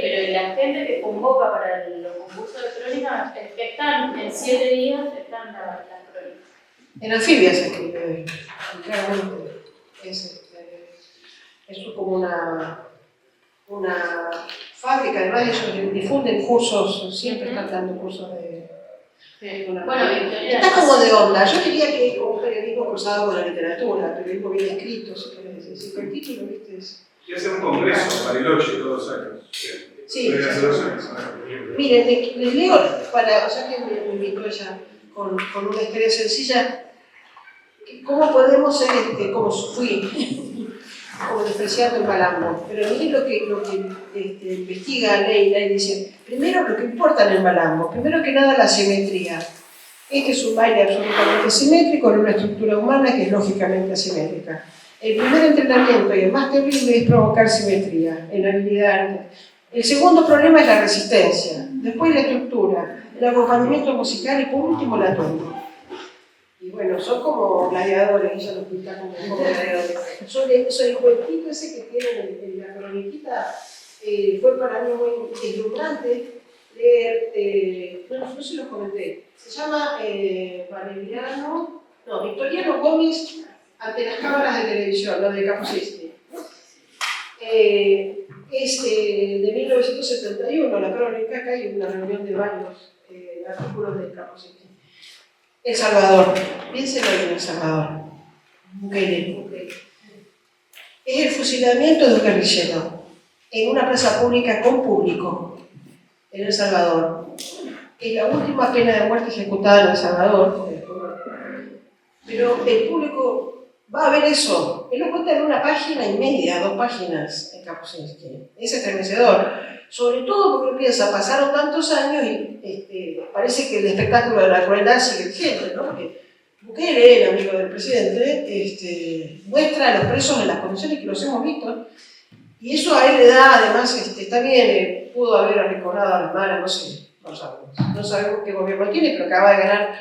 pero la gente que convoca para los concursos de crónica, están en 7 días, están las crónicas. En Anfibia se escribe, claramente. Es como una fábrica, además ellos difunden cursos, siempre están dando cursos de Bueno, Victoria. Está como de onda, yo diría que es como un periodismo cruzado con la literatura, periodismo bien escrito, si querés decir, con el título, viste, es... Y hacer un congreso, Bariloche, todos los años. Sí, Podría hacer 2 años. miren, les leo, ya que me invitó ella con una historia sencilla, ¿cómo podemos ser, como fui, como despreciando el malambo? Pero miren lo que investiga Leila y dice, primero lo que importa en el malambo, primero que nada la simetría. Este es un baile absolutamente simétrico en una estructura humana que es lógicamente asimétrica. El primer entrenamiento y el más terrible es provocar simetría en la habilidad. El segundo problema es la resistencia, después la estructura, el acompañamiento musical y por último la tónica. Y bueno, son como gladiadores, ella los pinta como gladiadores. Soy el cuentito ese que tienen en la croniquita, fue para mí muy deslumbrante leer, no se los comenté, se llama Victoriano Gómez ante las cámaras de televisión, lo de Capusesti. Es de 1971, la crónica, acá hay una reunión de varios artículos de Capusesti. El Salvador, piénsenlo en El Salvador. Bukele. Es el fusilamiento de un guerrillero en una plaza pública con público en El Salvador. es la última pena de muerte ejecutada en El Salvador, pero el público va a ver eso. Él lo cuenta en 1,5 páginas, 2 páginas en Kapuscinski. Es estremecedor. Sobre todo porque uno piensa, pasaron tantos años y parece que el espectáculo de la crueldad sigue vigente, ¿no? Porque Bukele, el amigo del presidente, muestra a los presos en las condiciones que los hemos visto. Y eso a él le da, además, está bien, pudo haber arrinconado a las malas, no sé, no sabemos qué gobierno tiene, pero acaba de ganar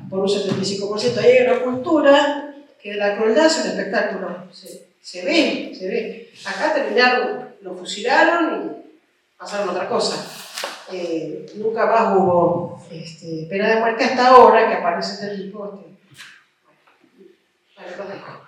por un 75%. Ahí hay una cultura que la crueldad es un espectáculo, se ve. Acá terminaron, lo fusilaron y pasaron otra cosa. Nunca más hubo pena de muerte hasta ahora que aparece este tipo. Vale, lo dejo.